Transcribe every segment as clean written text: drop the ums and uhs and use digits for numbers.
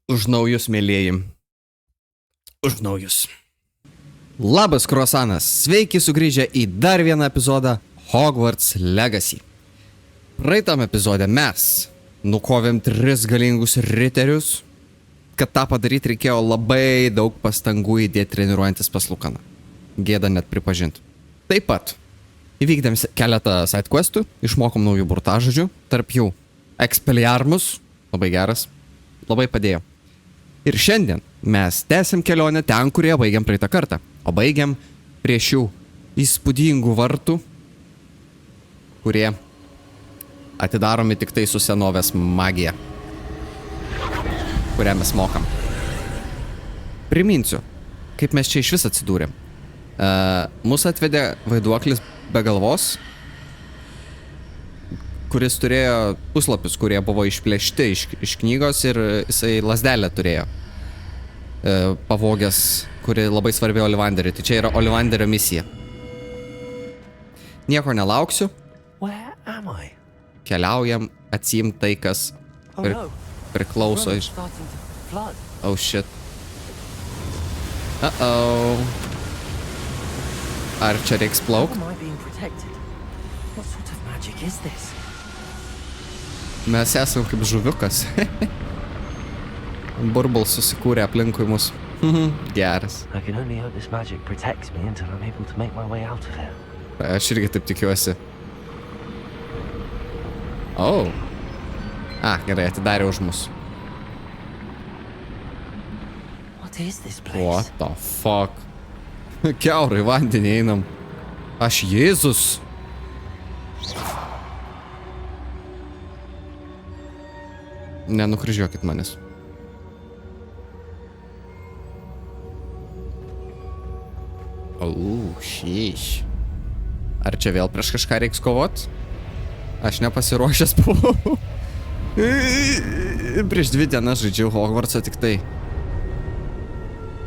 Už naujus, mėlėjim. Už naujus. Labas, Kruasanas. Sveiki sugrįžę į dar vieną epizodą Hogwarts Legacy. Praeitam epizode mes nukovėm 3 galingus riterius. Kad tą padaryti reikėjo labai daug pastangų įdėti treniruojantis pas Lukaną. Gėda net pripažinti. Taip pat įvykdėm keletą sidequestų, išmokom naujų burtažodžių, tarp jų Expelliarmus, labai geras, labai padėjo. Ir šiandien mes tęsim kelionę ten, kurie baigiam praeitą kartą. O baigiam prie šių įspūdingų vartų, kurie atidaromi tik tai su senovės magija, kurią mes mokam. Priminsiu, kaip mes čia iš vis atsidūrėm. Mūsų atvedė vaiduoklis be galvos, kuris turėjo puslapius, kurie buvo išplėšti iš knygos ir jisai lazdelę turėjo. Pavogęs, kuri labai svarbi Olivanderiui. Tai čia yra Olivanderio misija. Nieko nelauksiu. Keliaujam, atsiimt tai, kas priklauso iš... Oh shit. Uh-oh. Ar čia reiks plaukt? Mes esam kaip žuviukas. Burbulas susikūrė aplinkui mus. Geras. Aš irgi taip tikiuosi. Oh. Gerai, atidarė už mus. What the fuck? Kiaurai vandenį einam. Aš Jėzus. Nenukryžiuokit manęs. Šyš. Ar čia vėl prieš kažką reiks kovot? Aš nepasiruošęs buvau. Prieš 2 dienas žaidžiau Hogwartsą tik tai.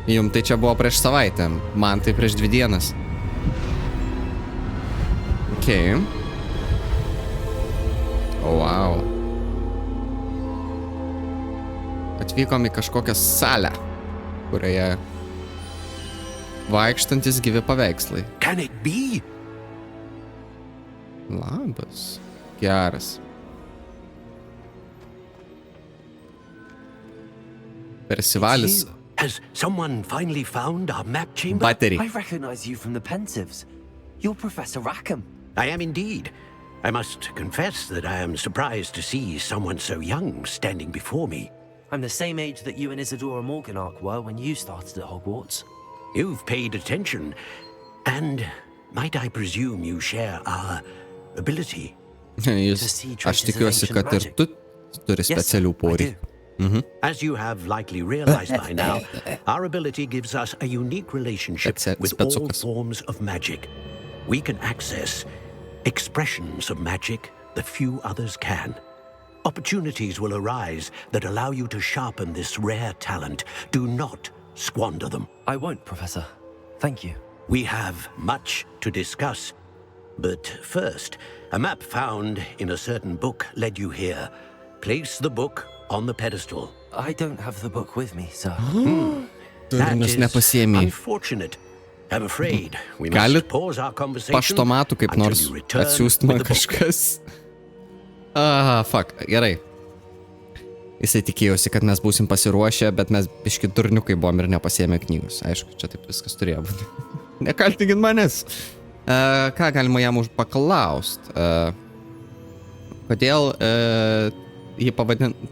Jum tai čia buvo prieš savaitę. Man tai prieš 2 dienas. Okei. Wow. Atvykom į kažkokią salę, kurioje vaikštantis gyvi paveikslai. Can it be? Labas. Geras. Persivalis. Has someone finally found our map chamber? Battery. I recognize you from the Pensieves. You're Professor Rackham. I am indeed. I must confess that I am surprised to see someone so young standing before me. I'm the same age that you and Isadora Morganach were when you started at Hogwarts. You've paid attention, and might I presume you share our ability? Aš tikiuosi, kad ir tu turi specialių poreikių. As you have likely realized by now, our ability gives us a unique relationship with all forms of magic. We can access expressions of magic that few others can. Opportunities will arise that allow you to sharpen this rare talent. Do not squander them. I won't, Professor. Thank you. We have much to discuss. But first, a map found in a certain book led you here. Place the book on the pedestal. I don't have the book with me, sir. That is unfortunate. I'm afraid we must pause our conversation Paštomatų kaip nors atsiųst man kažkas. Fuck, gerai. Jisai tikėjosi, kad mes būsim pasiruošę, bet mes biški durniukai buvom ir nepasiėmė knygos. Aišku, čia taip viskas turėjo būti. Nekaltinkit manęs. Ką galima jam paklaust? Kodėl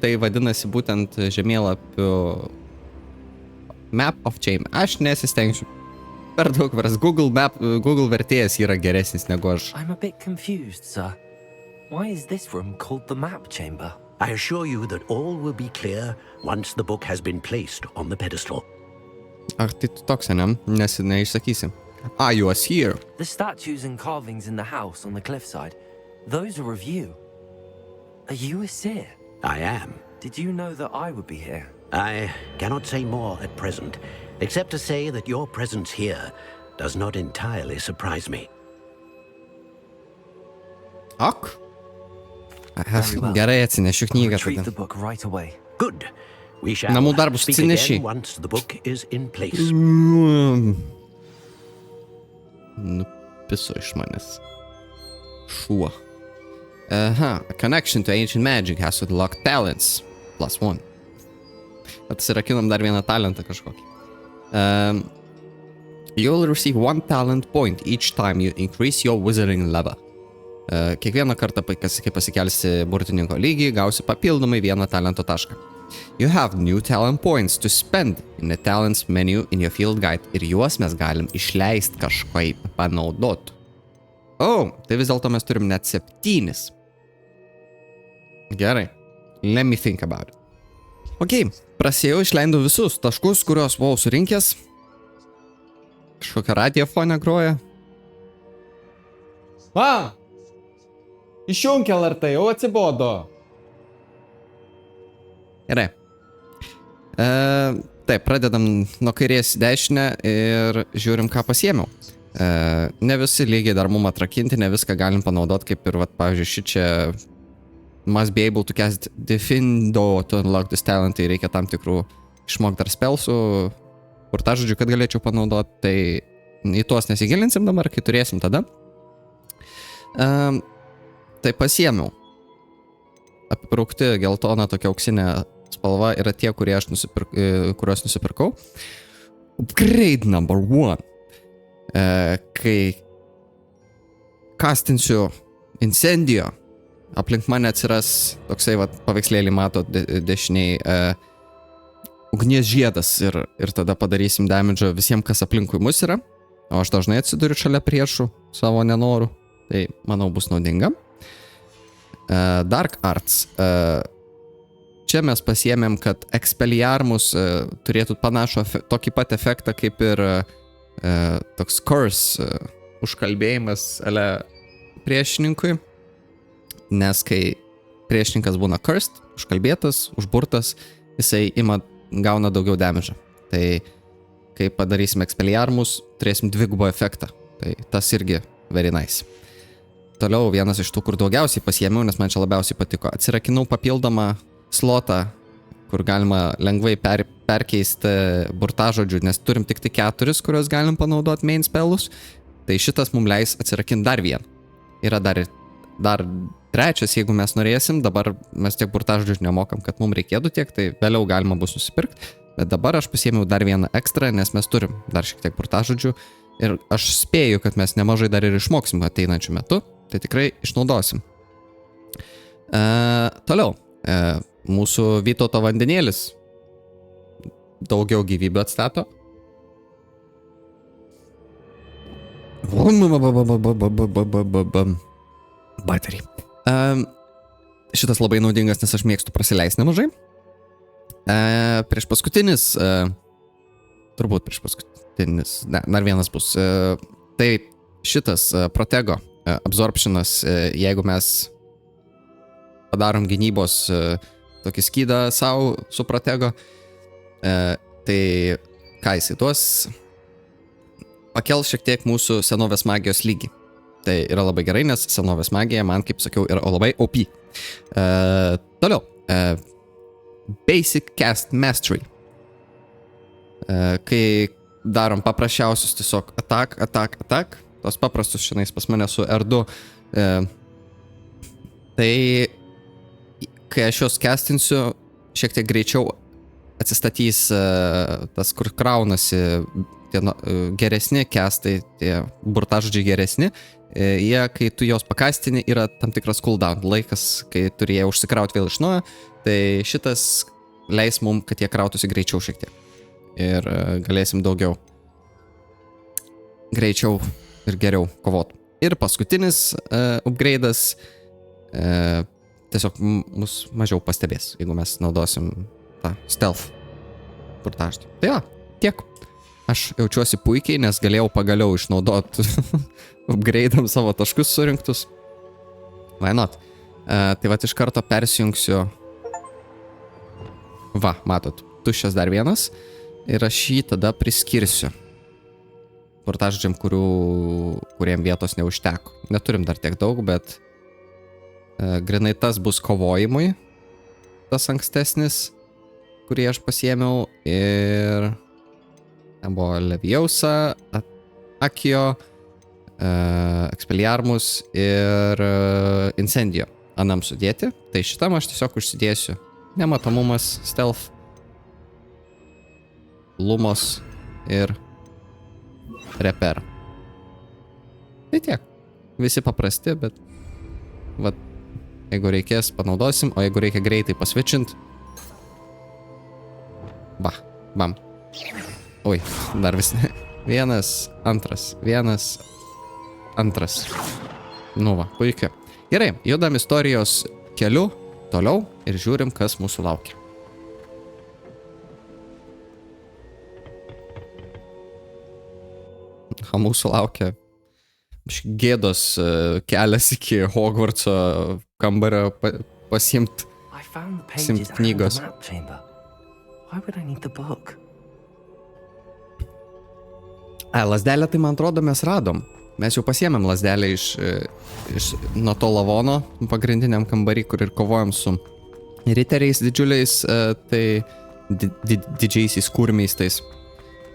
tai vadinasi būtent žemėlapių Map of Chamber? Aš nesistengsiu. Per daug varas. Google vertėjas yra geresnis negu aš. I'm a bit confused, sir. Why is this room called the map chamber? I assure you that all will be clear once the book has been placed on the pedestal. Tai tu toks, ne? Neišsakysi. You was here. The statues and carvings in the house on the cliffside, those are of you. Are you a seer? I am. Did you know that I would be here? I cannot say more at present, except to say that your presence here does not entirely surprise me. Gerai, atsinešiu knygą tada. Good. We shall Namų darbus speak atsineši. again once the book is in place. Nupiso iš manęs. Šuo. A connection to ancient magic has unlocked talents. +1. Atsirakinam dar vieną talentą kažkokį. You'll receive 1 talent point each time you increase your wizarding level. Kiekvieną kartą, kai pasikelsi burtininko lygį, gausi papildomai 1 talento tašką. You have new talent points to spend in the talents menu in your field guide. Ir juos mes galim išleisti kažkaip panaudot. Tai vis dėlto mes turim net 7. Gerai. Let me think about it. Prasėjau, išleidau visus taškus, kuriuos buvau surinkęs. Kažkokia radiofone groja. Išjunk LRT, jau atsibodo. Gerai. Taip, pradedam nuo kairės į dešinę ir žiūrim, ką pasiėmiau. Ne visi lygiai dar mum atrakinti, ne viską galim panaudoti, kaip ir, pavyzdžiui, šičia must be able to cast defendo to unlock this talent, tai reikia tam tikrų išmok dar spelsų, burtažodžių, kad galėčiau panaudoti, tai į tuos nesigilinsim dabar, kai turėsim tada. Tai pasiėmiau. Apibraukti geltoną tokia auksinė spalva yra tie, kuriuos nusipirkau. Upgrade number 1. Kai kastinsiu incendio, aplink mane atsiras toksai paveikslėlį mato dešiniai ugnies žiedas ir tada padarysim damage visiems, kas aplinkui mus yra. O aš dažnai atsiduriu šalia priešų savo nenorų. Tai, manau, bus naudinga. Dark Arts. Čia mes pasiėmėm, kad Expelliarmus turėtų panašų tokį pat efektą kaip ir toks curse užkalbėjimas priešininkui. Nes kai priešininkas būna cursed, užkalbėtas, užburtas, jisai gauna daugiau damage. Tai kai padarysime Expelliarmus, turėsim dvigubą efektą. Tai tas irgi very nice. Toliau vienas iš tų, kur daugiausiai pasiėmiau, nes man čia labiausiai patiko. Atsirakinau papildomą slotą, kur galima lengvai perkeisti burtažodžių, nes turim tik 4, kuriuos galim panaudoti main spellus. Tai šitas mums leis atsirakinti dar vieną. Yra dar 3, jeigu mes norėsim. Dabar mes tiek burtažodžių nemokam, kad mums reikėtų tiek, tai vėliau galima bus nusipirkti. Bet dabar aš pasiėmiau dar vieną ekstra, nes mes turim dar šiek tiek burtažodžių. Ir aš spėju, kad mes nemažai dar ir išmoksim ateinančių metų. Tai tikrai išnaudosim. Toliau. Mūsų Vytauto vandenėlis daugiau gyvybių atstato. Baterį. Šitas labai naudingas, nes aš mėgstu prasileisti nemažai. Prieš paskutinis, turbūt prieš paskutinis, dar vienas bus. Tai šitas Protego absorptionas, jeigu mes padarom gynybos tokį skydą savo su Protego, tai ką jisai duos, pakel šiek tiek mūsų senovės magijos lygį. Tai yra labai gerai, nes senovės magija man, kaip sakiau, yra labai OP. Toliau. Basic Cast Mastery. Kai darom paprasčiausius tiesiog attack, tos paprastus šiandien pas mane su R2, tai kai aš juos castinsiu, šiek tiek greičiau atsistatys tas, kur kraunasi tie geresni castai, tie burtažodžiai geresni, jie, kai tu jos pakastini, yra tam tikras cooldown laikas, kai turi jie užsikrauti vėl iš naujo, tai šitas leis mum, kad jie krautųsi greičiau šiek tiek. Ir galėsim daugiau greičiau ir geriau kovot. Ir paskutinis upgrade'as tiesiog mus mažiau pastebės, jeigu mes naudosim tą stealth burtažodį. Tai tiek. Aš jaučiuosi puikiai, nes galėjau pagaliau išnaudoti upgrade'am savo taškus surinktus. Why not? Tai iš karto persijungsiu. Matot, tuščias dar vienas. Ir aš jį tada priskirsiu burtažodžiam, kuriem vietos neužteko. Neturim dar tiek daug, bet grinai tas bus kovojimui. Tas ankstesnis, kurį aš pasiėmiau, ir ten buvo Leviausa, Akio, Expelliarmus ir Incendio anam sudėti. Tai šitam aš tiesiog užsidėsiu nematomumas, stealth, lumos ir repair. Tai tiek. Visi paprasti, bet vat, jeigu reikės, panaudosim, o jeigu reikia greitai pasvičint, bam. Oi, dar vis ne. Vienas, antras. Nu va, puikiai. Gerai, judam istorijos keliu toliau ir žiūrim, kas mūsų laukia. Mūsų laukia gėdos kelias iki Hogwartso kambario pasiimt knygos. Lazdelę tai, man atrodo, mes radom. Mes jau pasiėmėm lazdelę iš nuo to lavono pagrindiniam kambarį, kur ir kovojom su riteriais didžiuliais, tai didžiaisiais kurmiais tais.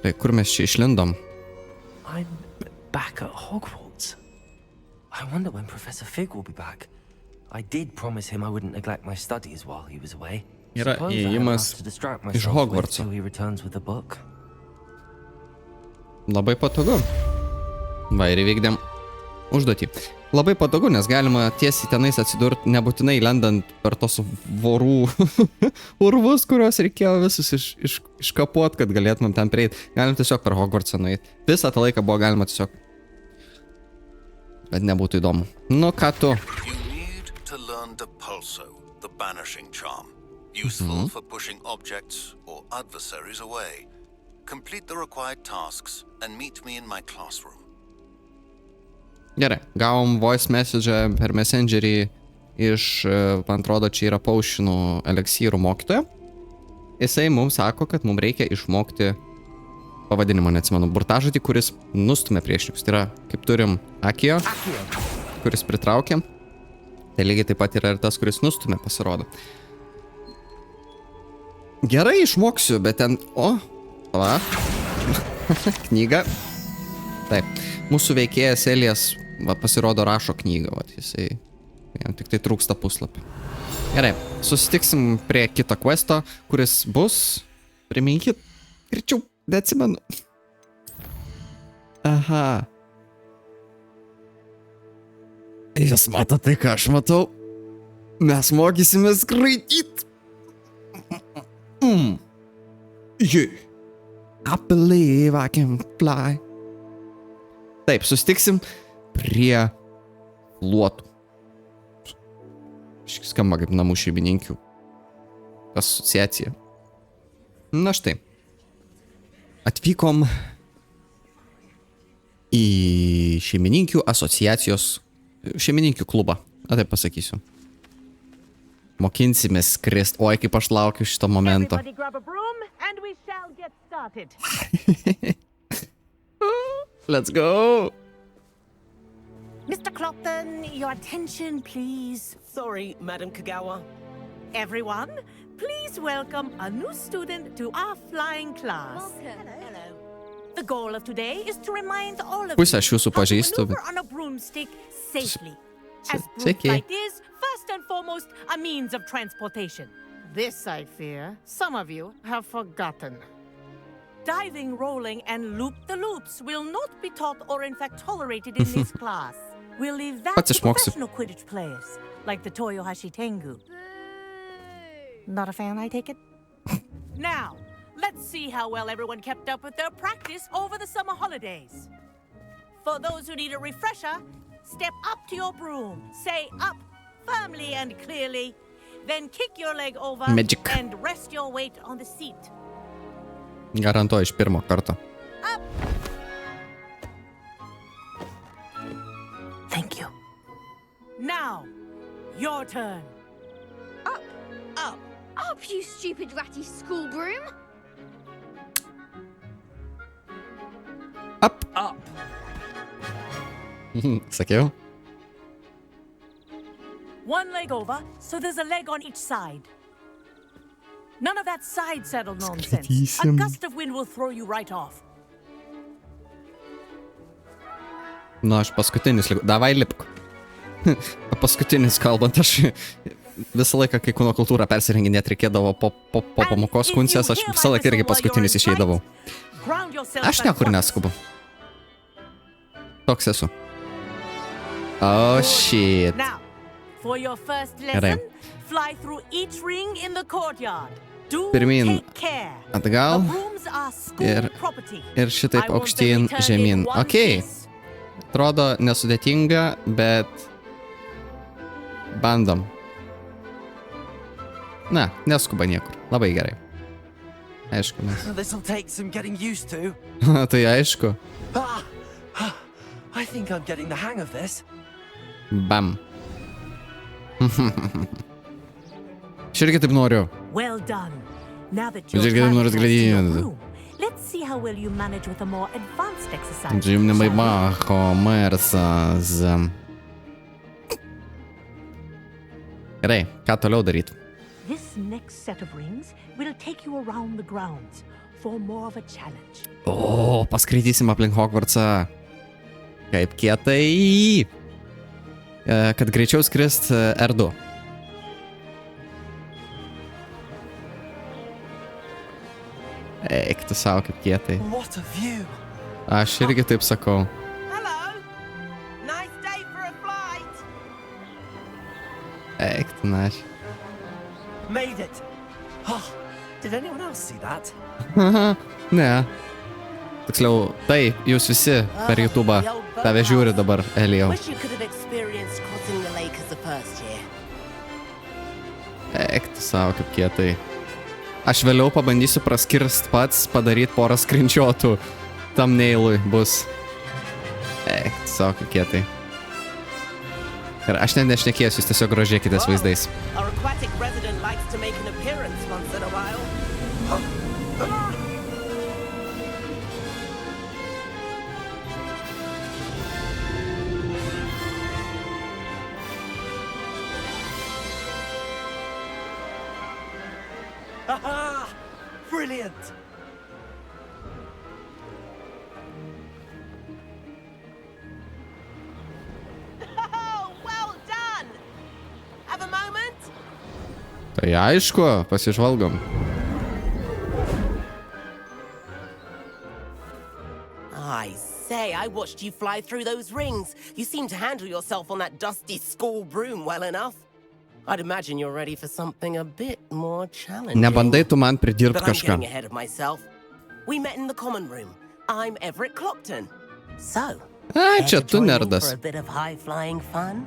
Tai kur mes čia išlindom? I'm back at Hogwarts. I wonder when Professor Fig will be back. I did promise him I wouldn't neglect my studies while he was away. Yra įėjimas iš Hogwartso. Labai patogu. Va, ir įvykdėm užduotį. Labai patogu, nes galima tiesiai tenais atsidurti, nebūtinai lendant per tos vorų urvus, kuriuos reikėjo visus iškapuot, kad galėtumėm ten prieiti. Galim tiesiog per Hogwartsą nueiti. Visą tą laiką buvo galima tiesiog. Bet nebūtų įdomu. Nu, ką tu? Useful for pushing objects or adversaries away. Complete the required tasks and meet me in my classroom. Gerai, gavom voice message per messengerį iš, man atrodo, čia yra paušinų eliksyrų mokytojo. Jisai mums sako, kad mums reikia išmokti pavadinimo, neatsimenu, burtažodį, kuris nustumia priešininkus. Tai yra, kaip turim Akio, kuris pritraukia. Tai lygiai taip pat yra ir tas, kuris nustumia, pasirodo. Gerai, išmoksiu, bet ten... O, va. Knyga. Taip. Mūsų veikėjas Elijas, va, pasirodo, rašo knygą. Va, jisai... Jam tik tai trūksta puslapį. Gerai. Susitiksim prie kito questo, kuris bus... Priminkit. Greičiau, neatsimenu. Aha. Jūs mato tai, ką aš matau. Mes mokysimės skraidyt. Yeah. I believe I can fly. Taip, sustiksim prie šluotų. Skamba kaip namų šeimininkių asocijacija. Na štai. Atvykom į šeimininkių asociacijos, šeimininkių klubą. Na taip pasakysiu. Mokinsimės skrist. Oi, kaip aš laukiu šito momento. Let's go! Mr. Clopton, your attention, please. Sorry, Madam Kagawa. Everyone, please welcome a new student to our flying class. Welcome. Hello. The goal of today is to remind all of Pusę aš jūsų pažįstu, bet... on a broomstick safely. As Sveiki. broom flight is, first and foremost, a means of transportation. This, I fear, some of you have forgotten. Diving, rolling, and loop-the-loops will not be taught or in fact tolerated in this class. We'll leave that to professional Quidditch players, like the Toyohashi Tengu. Not a fan, I take it? Now, let's see how well everyone kept up with their practice over the summer holidays. For those who need a refresher, step up to your broom, say up firmly and clearly, then kick your leg over and rest your weight on the seat. Garantuoju iš pirmo karto. Up. Thank you. Now, your turn. Up. Up. Up, you stupid ratty school broom. Up. Up. Sakiau? One leg over, so there's a leg on each side. None of that side saddle nonsense. A Skratysim. gust of wind will throw you right off. Nu, aš paskutinis liku. Davai lipk. Paskutinis kalbant, aš visą laiką, kai kūno kultūrą persirenginėt reikėdavo po pamokos kunsės, aš visą laiką irgi paskutinis išeidavau. Aš niekur neskubu. Toks esu. Oh, shit. Now, for your first Gerai. lesson, fly through each ring in the courtyard. Do Pirmyn, take care. atgal The rooms are school ir- property. ir šitaip I want aukštyn, them returned žemyn. in one Okei. piece. Atrodo nesudėtinga, bet bandom. Na, neskuba niekur. Labai gerai. Aišku, mes. This'll take some getting used to. Tai aišku. I think I'm getting the hang of this. Bam. Aš irgi taip noriu. Well done. Now that Jūs you're irgi taip traveling norit back to your gradinti. room, let's see how well you manage with a more advanced exercise. Džimnimai shall we? Bacho, Mersas. Gerai, ką toliau daryt? This next set of rings will take you around the grounds for more of a challenge. O, paskraidysim aplink Hogwartsą. Kaip kietai. Kad greičiau skrist R2. Eik, tu savo kaip kietai. What a view. Aš irgi taip sakau. Hello. Nice day for a flight. Eik, tu naš. Made it. Oh, did anyone else see that? Ne. Tiksliau, tai, jūs visi per YouTube'ą tave žiūri dabar, Elijau. Wish you could have experienced crossing the lake as the first year. Eik, tu savo kaip kietai. Aš vėliau pabandysiu praskirst pats, padaryti porą skrinčiotų. Thumbnailui bus. Eik, tu savo kaip kietai. Ir aš net nešnekėsiu, jūs tiesiog grožėkitės vaizdais. Our aquatic resident likes to make an appearance once in a while. Aha! Brilliant. Oh, well done! Have a moment? Tai aišku, pasižvalgom. I say, I watched you fly through those rings. You seem to handle yourself on that dusty school broom well enough. I'd imagine you're ready for something a bit more challenging. Nebandai tu man pridirbt But I'm kažką. getting ahead of myself. We met in the common room. I'm Everett Clopton. So, Ai, care čia to tu join me nerdas. for a bit of high-flying fun?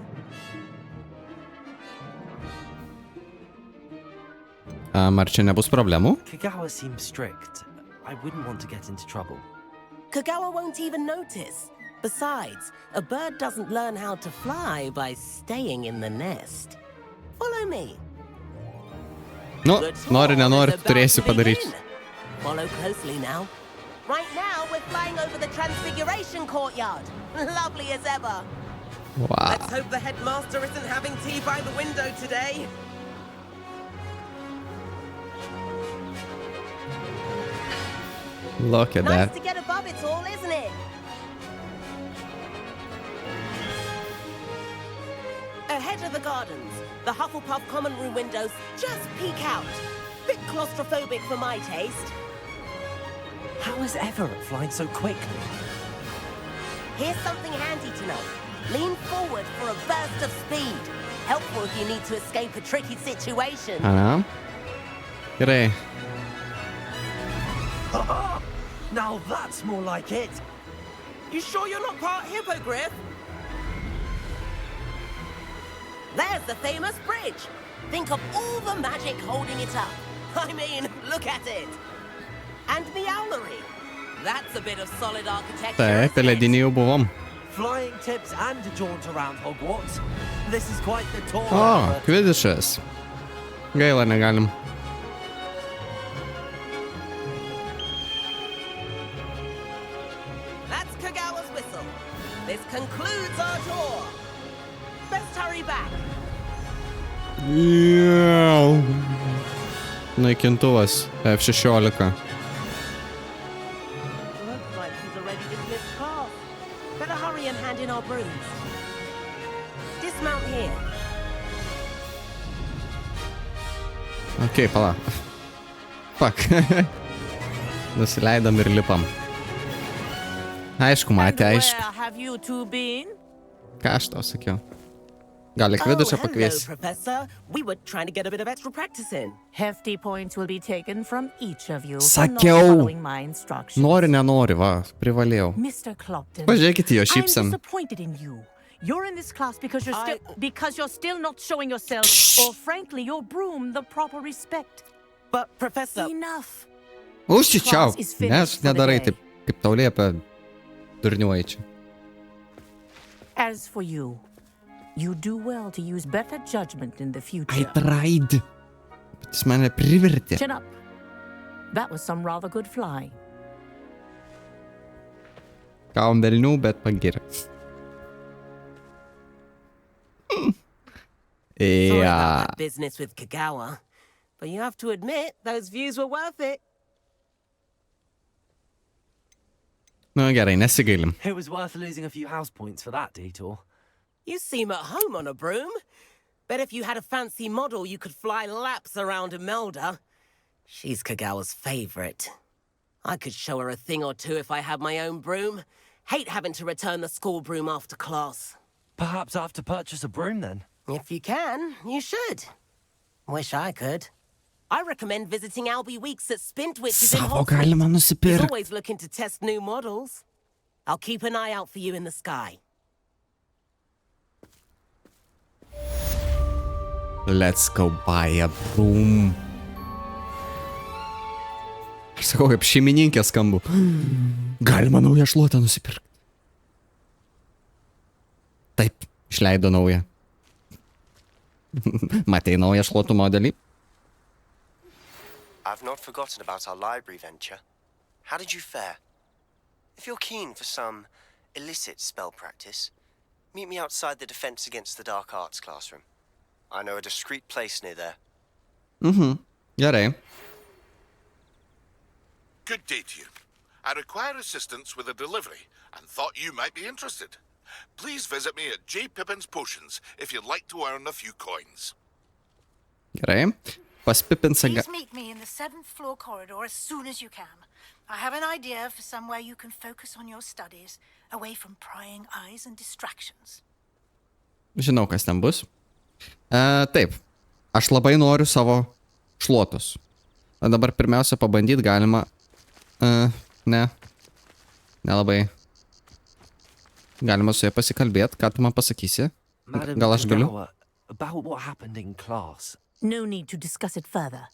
Ar čia nebus problemų? Kagawa seems strict. I wouldn't want to get into trouble. Kagawa won't even notice. Besides, a bird doesn't learn how to fly by staying in the nest. Follow me. Nu, The nori, tour nenori, is tu turėsi about to padaryti. begin. Follow closely now. Right now, we're flying over the Transfiguration courtyard. Lovely as ever. Wow. Let's hope the headmaster isn't having tea by the window today. Look at Nice that. to get above it all, isn't it? Ahead of the gardens, the Hufflepuff common room windows just peek out. Bit claustrophobic for my taste. How is Everett flying so quickly? Here's something handy to know. Lean forward for a burst of speed. Helpful if you need to escape a tricky situation. Ana. Gerai. Now that's more like it. You sure you're not part hippogriff? There's the famous bridge. Think of all the magic holding it up. I mean, look at it. And Meowlery. That's a bit of solid architecture. Taip, isn't it? ledinį jau buvom. Flying tips and a jaunt around Hogwarts. This is quite the tour. O, Everett. kvidišas. Gaila, negalim. That's Kagawa's whistle. This concludes our tour. Best hurry back. naikintuvas F16. Looks like he's already dismissed class. Better hurry and hand in our brooms. Dismount here. Ok, pala. Fuck. Nusileidom ir lipam. Aišku, matė, aišku. Where have you two been? Ką aš tau sakiau? Gal į vidų čia pakvies? Professor. We were trying to get a bit of extra practice in. Hefty points will be taken from each of you for not Sakiau. following my instructions. Nori, nenori, va, privalėjau. Mr. Clopton, Pažiūrėkit į jo I'm šypseną. disappointed in you. You're in this class because you're still not showing yourself, or frankly, your broom the proper respect. But, Professor... Enough. Užsičiau, Class is finished nes for the nedarai day. taip, kaip tau liepia durniuoji čia. As for you, you do well to use better judgment in the future. I tried. Bet jis mane privertė. Chin up. That was some rather good flying. Gavom velnių, bet pagirė. Sorry about Ja. that business with Kagawa, but you have to admit those views were worth it. Nu gerai, nesigailim. It was worth losing a few house points for that detour. You seem at home on a broom. Bet if you had a fancy model, you could fly laps around Imelda. She's Kagawa's favorite. I could show her a thing or two if I had my own broom. Hate having to return the school broom after class. Perhaps I have to purchase a broom then. If you can, you should. Wish I could. I recommend visiting Albie Weeks at Spintwitches in Savo Hogsmeade. galima He's nusipirkt. always looking to test new models. I'll keep an eye out for you in the sky. Let's go buy a broom. Aš sakau, kaip šeimininkė skambu. Galima naują šluotą nusipirkti. Taip, išleido naują. Matei naują šluotų modelį? I've not forgotten about our library venture. How did you fare? If you're keen for some illicit spell practice, meet me outside the Defense Against the Dark Arts classroom. I know a discreet place near there. Gerai. Good day to you. I require assistance with a delivery and thought you might be interested. Please visit me at J. Pippin's Potions if you'd like to earn a few coins. Gerai. Pas Pipinsą Please meet me in the 7th floor corridor as soon as you can. I have an idea for somewhere you can focus on your studies, away from prying eyes and distractions. Žinau, kas ten bus. Taip. Aš labai noriu savo šluotus. O dabar pirmiausia pabandyti galima... Nelabai. Galima su ja pasikalbėti, ką tu man pasakysi. Madam Gal aš galiu? Kagawa, about what happened in class. No need to discuss it further.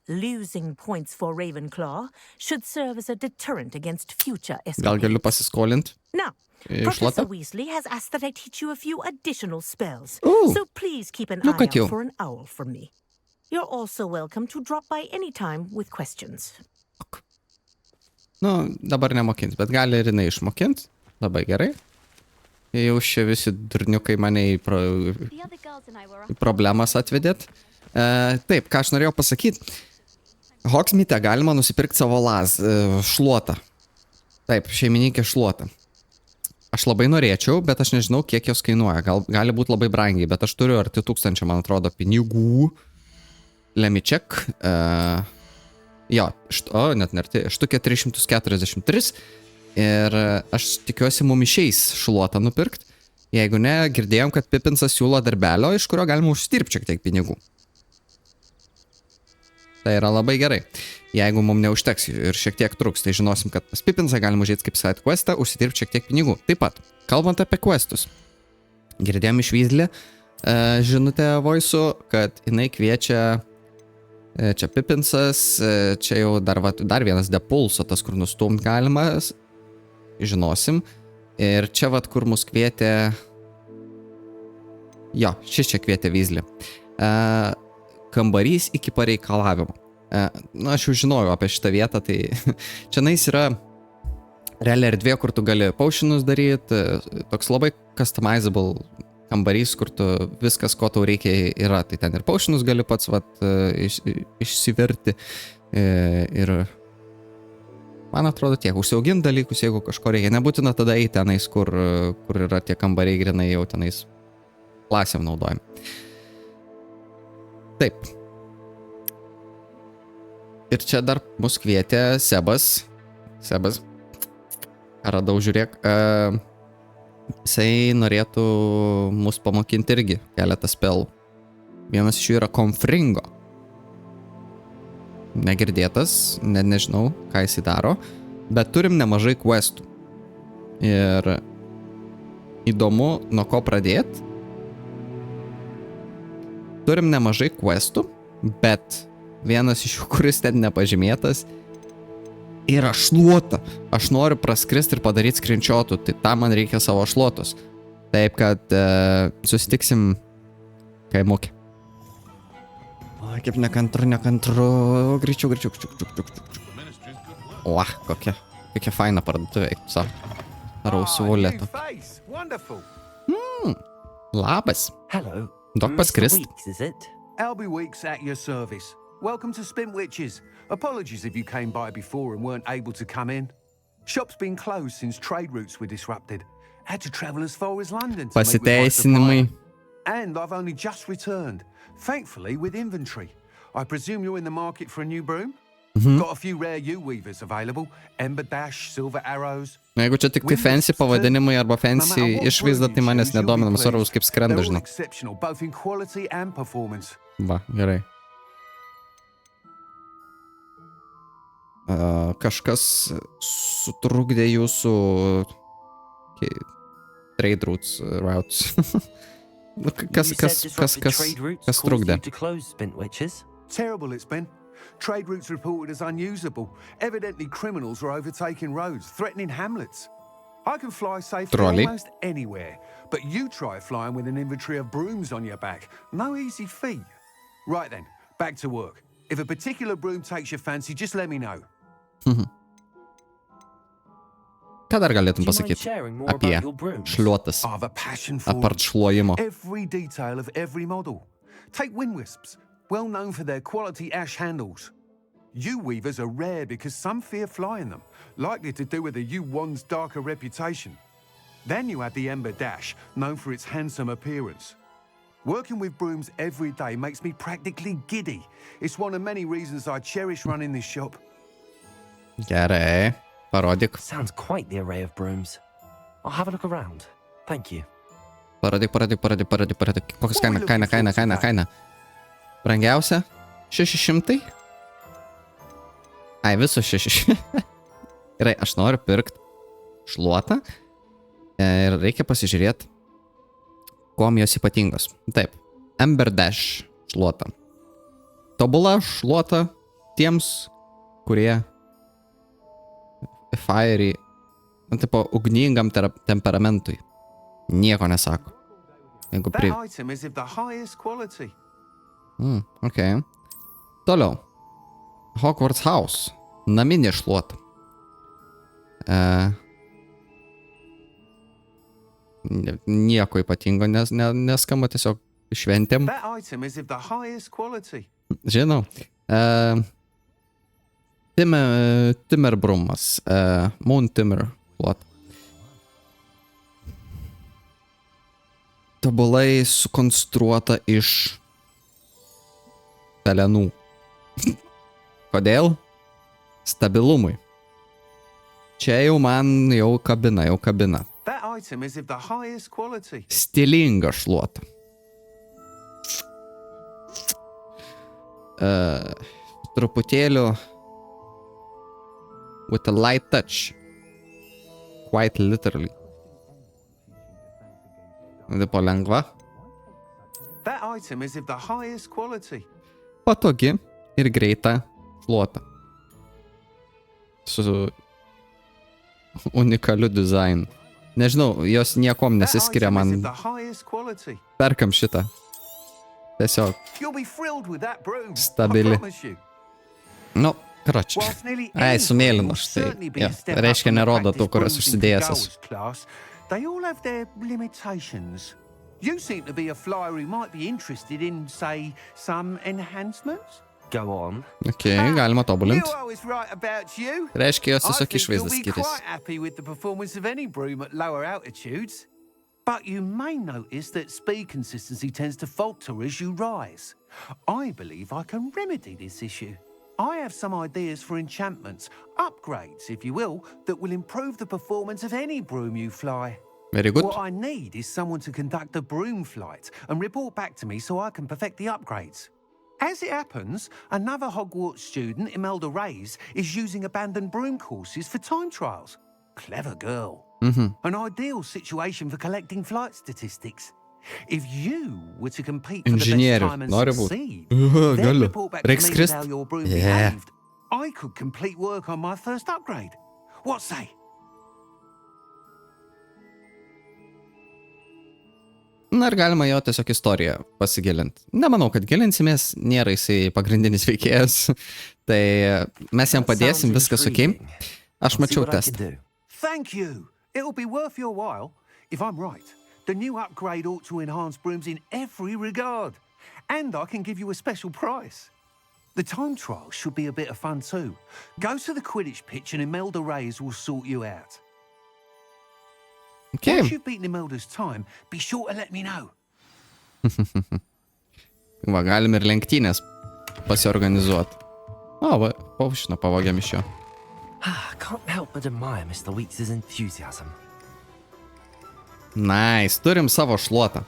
Losing points for Ravenclaw should serve as a deterrent against future escapades. Gal galiu pasiskolinti? Now, šluotą? Professor Weasley has asked that I teach you a few additional spells. Ooh. So please keep an Look eye at you. out for an owl from me. You're also welcome to drop by any time with questions. Nu, dabar nemokins, bet gali ir jinai išmokint. Labai gerai. Jau šie visi durniukai mane į The other girls and I were up. problemas atvedėt. Taip, ką aš norėjau pasakyti. Hogsmeade galima nusipirkti savo šluotą. Taip, šeimininkė šluotą. Aš labai norėčiau, bet aš nežinau, kiek jos kainuoja. Gali būti labai brangiai, bet aš turiu arti 1000, man atrodo, pinigų. Lemiček. Jo, net nerti, štukė 343. Ir aš tikiuosi mum išeis šluotą nupirkt. Jeigu ne, girdėjom, kad Pipinsas siūlo darbelio, iš kurio galima užsidirbti šiek tiek pinigų. Tai yra labai gerai. Jeigu mums neužteks ir šiek tiek truks, tai žinosim, kad pas Pipinsą galima užėti kaip side questą, užsidirbti šiek tiek pinigų. Taip pat, kalbant apie questus. Girdėjom iš Weasley žinutę voice'u, kad jinai kviečia čia Pipinsas, čia jau dar vienas depulso, tas, kur nustumt galimas. Žinosim. Ir čia kur mus kvietė... Jo, šis čia kvietė Weasley. Kambarys iki pareikalavimo. Na, aš jau žinojau apie šitą vietą, tai čia nais yra realiai erdvė, kur tu gali potionus daryti, toks labai customizable kambarys, kur tu viskas, ko tau reikia, yra. Tai ten ir potionus gali pats išsiverti. Ir man atrodo tiek, užsiaugint dalykus, jeigu kažko reikia. Nebūtina tada eiti tenais, kur yra tie kambariai grinai jau tenais klasėm naudojami. Taip. Ir čia dar mus kvietė Sebas. Radau, žiūrėk. Jisai norėtų mus pamokinti irgi keletą spelų. Vienas iš jų yra Confringo. Negirdėtas, nežinau, ką jisai daro, bet turim nemažai questų. Ir įdomu, nuo ko pradėti. Turim nemažai questų, bet vienas iš jų, kuris ten nepažymėtas, yra šluota. Aš noriu praskristi ir padaryti screenshotų, tai tam man reikia savo šluotos. Taip, kad susitiksim kaimukė. Kaip nekantru, greičiau. O, kokia faina parduotuvė, eik savo. Rausuvulėtų. Labas. Hello. Dok paskrist. Weeks, is it? Albie Weeks at your service. Welcome to Spint Witches. Apologies if you came by before and weren't able to come in. Shop's been closed since trade routes were disrupted. Had to travel as far as London to meet with my supplier. And I've only just returned, thankfully with inventory. I presume you're in the market for a new broom? Got a few rare U-weavers available. Ember Dash, Silver Arrows. Jeigu čia tik tai fancy pavadinimai arba fancy išvaizda, tai manęs nedomina, svarbaus kaip skrenda, žinau. Va, gerai. Kažkas sutrukdė jūsų trade routes. Kas trukdė? Terrible it's been. Trade routes reported as unusable. Evidently criminals are overtaking roads, threatening hamlets. I can fly safely almost anywhere, but you try flying with an inventory of brooms on your back. No easy feat. Right then, back to work. If a particular broom takes your fancy, just let me know. Ką dar galėtum pasakyti apie šluotas, apart šluojimo? Every detail of every model. Take wind wisps, well known for their quality ash handles. U-weavers are rare because some fear flying them, likely to do with the U-1's darker reputation. Then you have the Ember Dash, known for its handsome appearance. Working with brooms every day makes me practically giddy. It's one of many reasons I cherish running this shop. Gerai, parodyk. Sounds quite the array of brooms. I'll have a look around. Thank you. Parodyk. Kokios kaina. Brangiausia? 600? Ai, viso 600. Gerai, aš noriu pirkti šluotą ir reikia pasižiūrėti, kuom jos ypatingos. Taip, Ember Dash šluota. Tobula šluota tiems, kurie fiery, tipo, ugningam temperamentui. Nieko nesako. Jeigu okay. Toliau. Hogwarts House. Naminė šluota. Nieko ypatingo, neskamba, tiesiog šventėm. Žinau. Timmerbrumas. Moon Timmer šluota. Tobulai sukonstruota iš pelenų. Kodėl? Stabilumui. Čia jau man jau kabina. Stilinga šluota. Truputėlių with a light touch. Quite literally. Tipo lengva. Patogi ir greita šluota. Su unikaliu dizainu. Nežinau, jos niekom nesiskiria man. Perkam šitą. Tiesiog stabili. Nu, karoči. Ai, su mėlynu štai. Ja, reiškia nerodo tų, kurios užsidėjęs esu. They all have their limitations. You seem to be a flyer who might be interested in, say, some enhancements. Go on. Okay, galima tobulint. You always right about you. Reiškia, jos I tiesiog think you'll išvaizdas be skiriasi. quite happy with the performance of any broom at lower altitudes. But you may notice that speed consistency tends to falter as you rise. I believe I can remedy this issue. I have some ideas for enchantments, upgrades, if you will, that will improve the performance of any broom you fly. Very good. What I need is someone to conduct a broom flight and report back to me so I can perfect the upgrades. As it happens, another Hogwarts student, Imelda Reyes, is using abandoned broom courses for time trials. Clever girl. An ideal situation for collecting flight statistics. If you were to compete for the best time and succeed, then report back to me with how your broom behaved, I could complete work on my first upgrade. What say? Na ir galima jo tiesiog istoriją pasigilinti. Nemanau, kad gilinsimės, nėra jisai pagrindinis veikėjas. Tai mes jam padėsim, viskas ok. Aš mačiau testą. Thank you. It'll be worth your while. If I'm right, the new upgrade ought to enhance brooms in every regard. And I can give you a special price. The time trial should be a bit of fun too. Go to the Quidditch pitch and Imelda Reyes will sort you out. Okay. Once you've beaten Imelda's time, be sure to let me know. Va, galim ir lenktynės pasiorganizuoti. O, va, paušino pavogėm iš jo. Can't help but admire Mr. Weeks' enthusiasm. Nice, turim savo šluotą.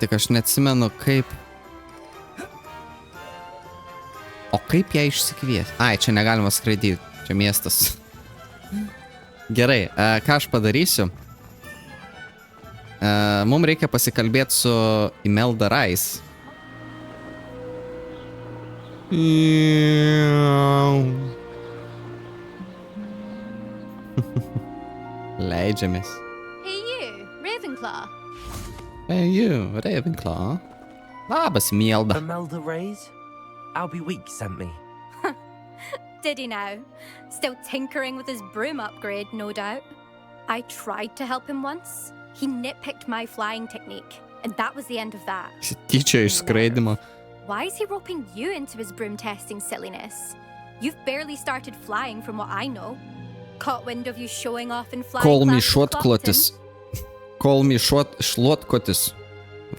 Tik aš neatsimenu, kaip... O kaip ją išsikvies? Ai, čia negalima skraidyti, čia miestas. Gerai, ką aš padarysiu? Mums reikia pasikalbėti su Imelda Reyes. Leidžiamės. Hey you, Ravenclaw. Hey you, Ravenclaw. Labas, Imelda. Imelda Reyes? Albie Weeks sent me. Did he now? Still tinkering with his broom upgrade, no doubt. I tried to help him once. He nitpicked my flying technique, and that was the end of that. Tyčia iš skraidimo. Why is he roping you into his broom testing silliness? You've barely started flying from what I know. Caught wind of you showing off in flying Call me class in šluotkotis. Call me šluotkotis.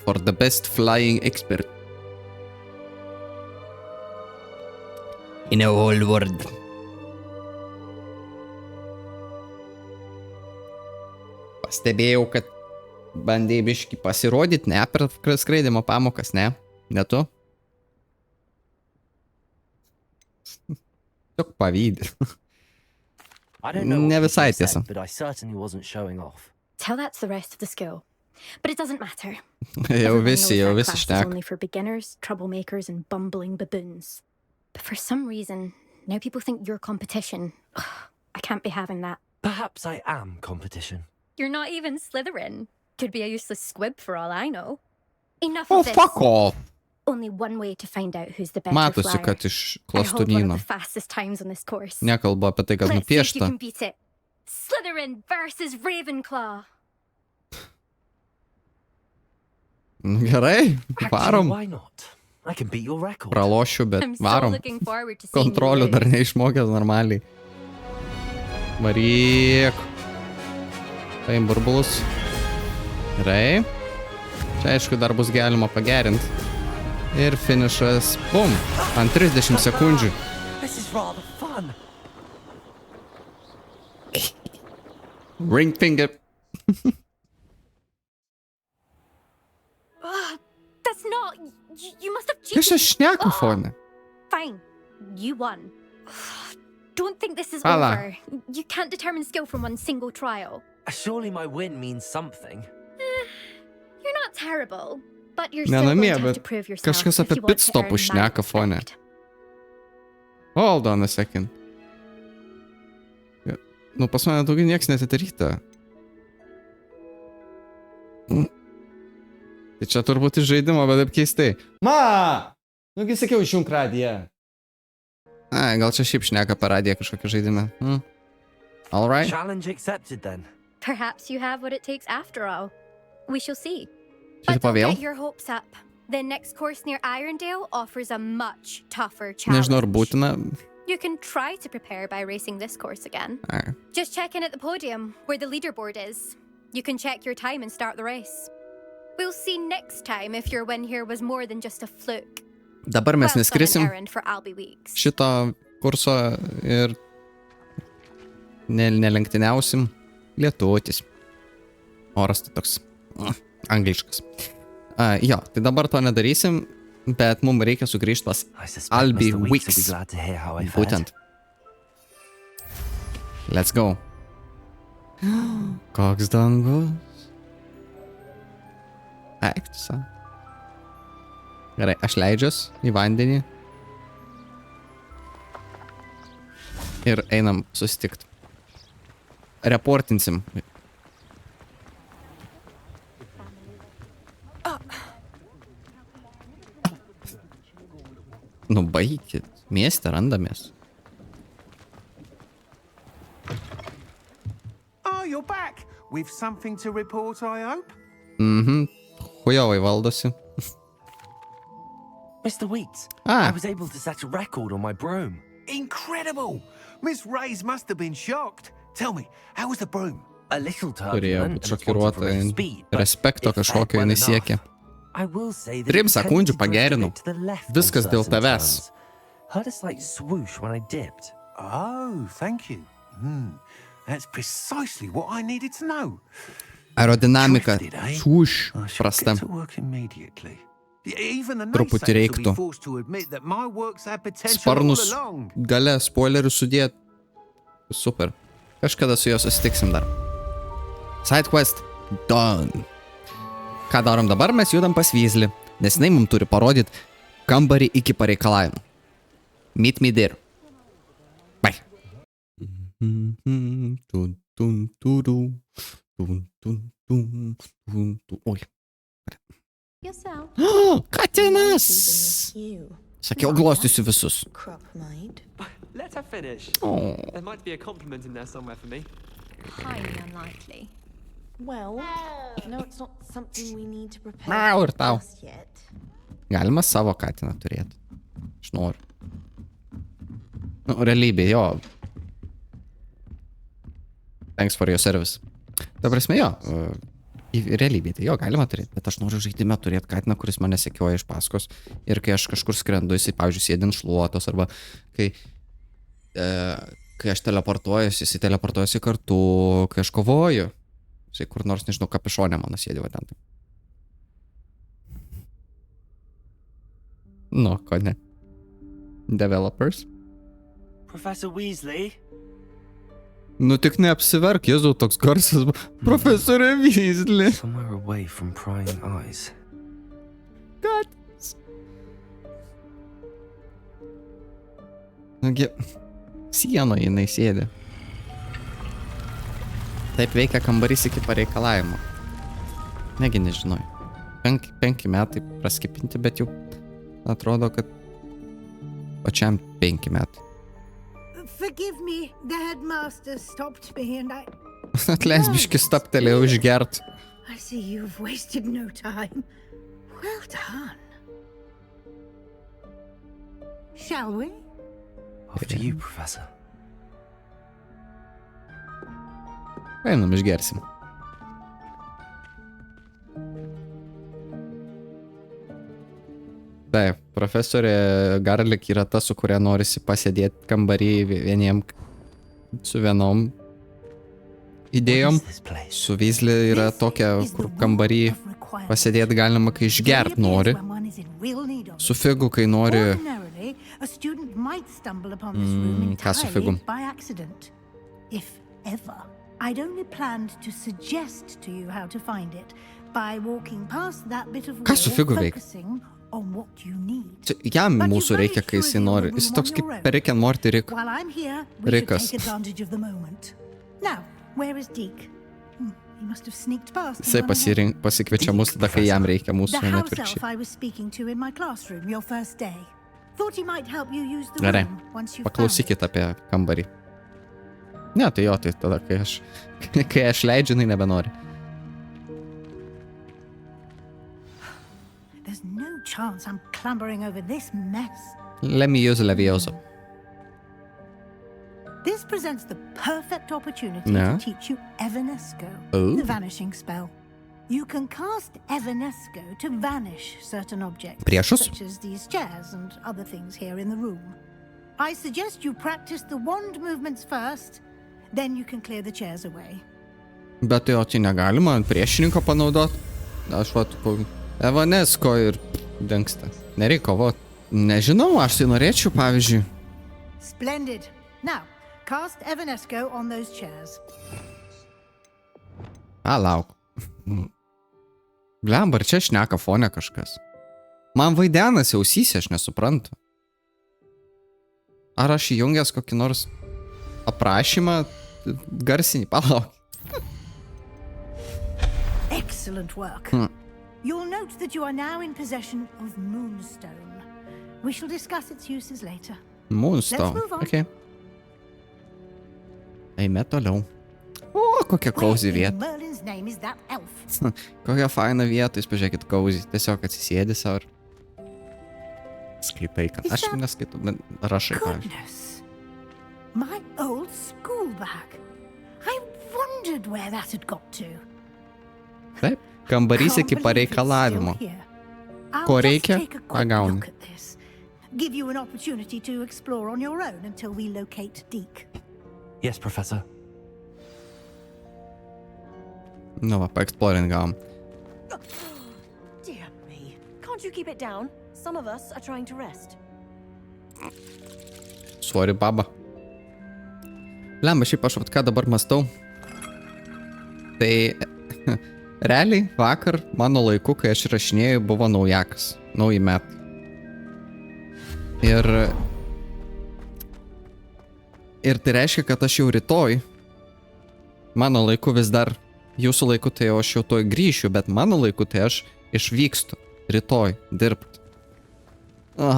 For the best flying expert. In a whole world. Pastebėjau, kad bandėjai biškį pasirodyti, ne, per skraidimo pamokas, ne? Ne tu? Tiesiog pavydį. Ne visai tiesa. But I certainly wasn't showing off. Tell that to the rest of the school. But it doesn't matter. Jau Everyone visi knows that class is šneka. only for beginners, troublemakers, and bumbling baboons. But for some reason, now people think you're competition. Ugh, I can't be having that. Perhaps I am competition. You're not even Slytherin. Could be a useless squib for all I know. Enough Oh, of this. fuck off! Only one way to find out who's the better Matosi, flyer. kad iš I hold one of klastunyno. the fastest times on this course. Nekalbu apie tai, kad Let's see if you nupiešta. can beat it. Slytherin versus Ravenclaw. Gerai, Actually, varom. why not? I can beat your record. Pralošiu, bet I'm so varom. looking forward to seeing you Kontrolių dar lose. neišmokęs normaliai. Varyk. Paim burbulus. Gerai. Čia aišku dar bus galima pagerinti. Ir finišas. Bum. Ant 30 sekundžių. This is rather fun. Ring finger. That's not... You must have cheated. Kas čia šneka fone? Fine. You won. Don't think this is Hala. over. You can't determine skill from one single trial. Surely my win means something. You're not terrible, but you're Ne, still going namie, to have bet to prove yourself kažkas if apie you want pit to stopų earn my šneka fone. respect. Hold on a second. Nu, pas mane daugiau nieks netidaryta. Tai čia turbūt iš žaidimo, bet taip keistai. Ma! Nugi sakiau, išjunk radiją. Ai, gal čia šiaip šneka per radiją kažkokį žaidimą. All right. Challenge accepted then. Perhaps you have what it takes after all. We shall see. Šitą But don't pavėl? get your hopes up. The next course near Irondale offers a much tougher challenge. Nežinau, ar būtina. You can try to prepare by racing this course again. Ai. Just check in at the podium, where the leaderboard is. You can check your time and start the race. We'll see next time if your win here was more than just a fluke. Dabar mes Well done, neskrisim errand for Albie Weeks. šito kurso ir nelenktyniausim lietutis. Oras tai toks angliškas. Jo, tai dabar to nedarysim, bet mums reikia sugrįžti pas Albie Weeks. Būtent. Let's go. Koks dangus. Eiktusa. Gerai, aš leidžiuos į vandenį. Ir einam susitikt. Reportinsim. Nu, baikit. Mieste randamės. Oh, you're back. With something to report, I hope? Hujovai valdosi. Mr. Weeks, Ah. I was able to set a record on my broom. Incredible! Miss Reyes must have been shocked. Tell me, how was the broom? A little Turėjo turbulent būti and responsive šokiruota. from its speed, but Respekto it fared kažkokio well jinai enough. siekia. I will say that 3 it sekundžių tended to drift a pagerinau. bit to the left on Viskas dėl certain tavęs. turns. Heard a slight swoosh when I dipped. Oh, thank you. That's precisely what I needed to know. Aerodinamika. Drifted, eh? Šūš. I should Prasta. get to work immediately. Even the Truputį naysayers will reiktų. be forced to admit that my work's had potential Sparnus all along. gale spoilerius sudėt. Super. Kažkada su juo susitiksim dar. Side quest done. Ką darom dabar? Mes judam pas Weasley, nes jinai mums turi parodyti kambarį iki pareikalavimų. Meet me there. Bye. Oi. Yourself. Katinas! Sakiau, glostysiu visus. Let her finish. Oh. There might be a compliment in there somewhere for me. Highly unlikely. Well, no, it's not something we need to prepare Miau ir tau. just yet. Galima savo katiną turėti. Aš noriu. Nu, realybė, jo. Thanks for your service. Ta prasme, jo. Realybė, tai jo, galima turėti. Bet aš noriu žaidime turėti katiną, kuris mane sekioja iš paskos. Ir kai aš kažkur skrendu, jisai, pavyzdžiui, sėdint šluotos. Arba kai aš teleportuojuosi, jisai teleportuojuosi kartu. Kai aš kovoju. Jisai kur nors, nežinau, kapišonė mano sėdi va ten. Nu, ko ne. Developers. Professor Weasley? Nu tik neapsiverk, Jėzau, toks garsas. Profesorė Weasley. Somewhere away from prying eyes. Katinas. Nagi, sienoje jinai sėdi. Taip veikia kambarys iki pareikalavimo. Negi nežinau. 5 metai praskipinti, bet jau atrodo, kad pačiam 5 metai. Forgive me, the headmaster stopped me and I... Atleis biškį staptelėjau išgert. I see you've wasted no time. Well done. Shall we? After you, Professor. Einam išgersim. Taip, profesorė Garlic yra ta, su kuria norisi pasėdėti kambarį su vienom idėjom. Su Weasley yra tokia, kur kambarį pasėdėti galima, kai išgert nori. Su Figu, kai nori... Ką su Figu? I'd only planned to suggest to you how to find it by walking past that bit of wall, focusing on what you need. Jam mūsų reikia, kai jisai nori. Jis toks kaip per Rick and Morty While I'm here, we should Rikas. take advantage of the moment. Now, where is Deke? He must have sneaked past. Jisai pasikviečia mus tada, kai jam reikia mūsų, The o ne house elf atvirkščiai. I was speaking to in my classroom your first day. Thought he might help you use the Gerai, room once you've found it. paklausykit apie kambarį. Ne, tai jo, tai tada, kai aš leidžiu, jinai nebenori. chance I'm clambering over this mess. Let me use Levioso. This presents the perfect opportunity No. to teach you Evanesco, Oh. the vanishing spell. You can cast Evanesco to vanish certain objects, Priešus? such as these chairs and other things here in the room. I suggest you practice the wand movements first, then you can clear the chairs away. Bet tai o tai negalima ant priešininko panaudot. Aš vat, Evanesco ir dingsta. Nereik kovot. Nežinau, aš tai norėčiau, pavyzdžiui. Splendid. Now, cast Evanesco on those chairs. Lauk. Blemba, ar čia šneka fone kažkas? Man vaidenasi ausyse, aš nesuprantu. Ar aš įjungęs kokį nors aprašymą garsinį? Palauk. Excellent work. You'll note that you are now in possession of Moonstone. We shall discuss its uses later. Moonstone. Let's move on. Okay. Eime toliau. O, kokia cozy Where in vieta. Merlin's name is that elf? Kokia faina vieta, jūs pažiūrėkit cozy. Tiesiog atsisėdi sau ir skaitai, kad aš neskaitau, bet rašai, pavyzdžiui. Goodness. My old school bag. I wondered where that had got to. Taip, kambarys Can't iki believe it's pareikalavimo. still here. I'll Ko just reikia, take a quick pagauni. look at this. Give you an opportunity to explore on your own until we locate Deke. Yes, Professor. Nu va, paeksploringavom. Dear me. Can't you keep it down? Some of us are trying to rest. Sorry, baba. Lemba, šiaip aš vat ką dabar mąstau. Tai realiai vakar mano laiku, kai aš rašinėjau, buvo naujakas. Nauji metai. Ir tai reiškia, kad aš jau rytoj, mano laiku vis dar, jūsų laiku tai aš jau toj grįšiu, bet mano laiku tai aš išvykstu rytoj dirbti.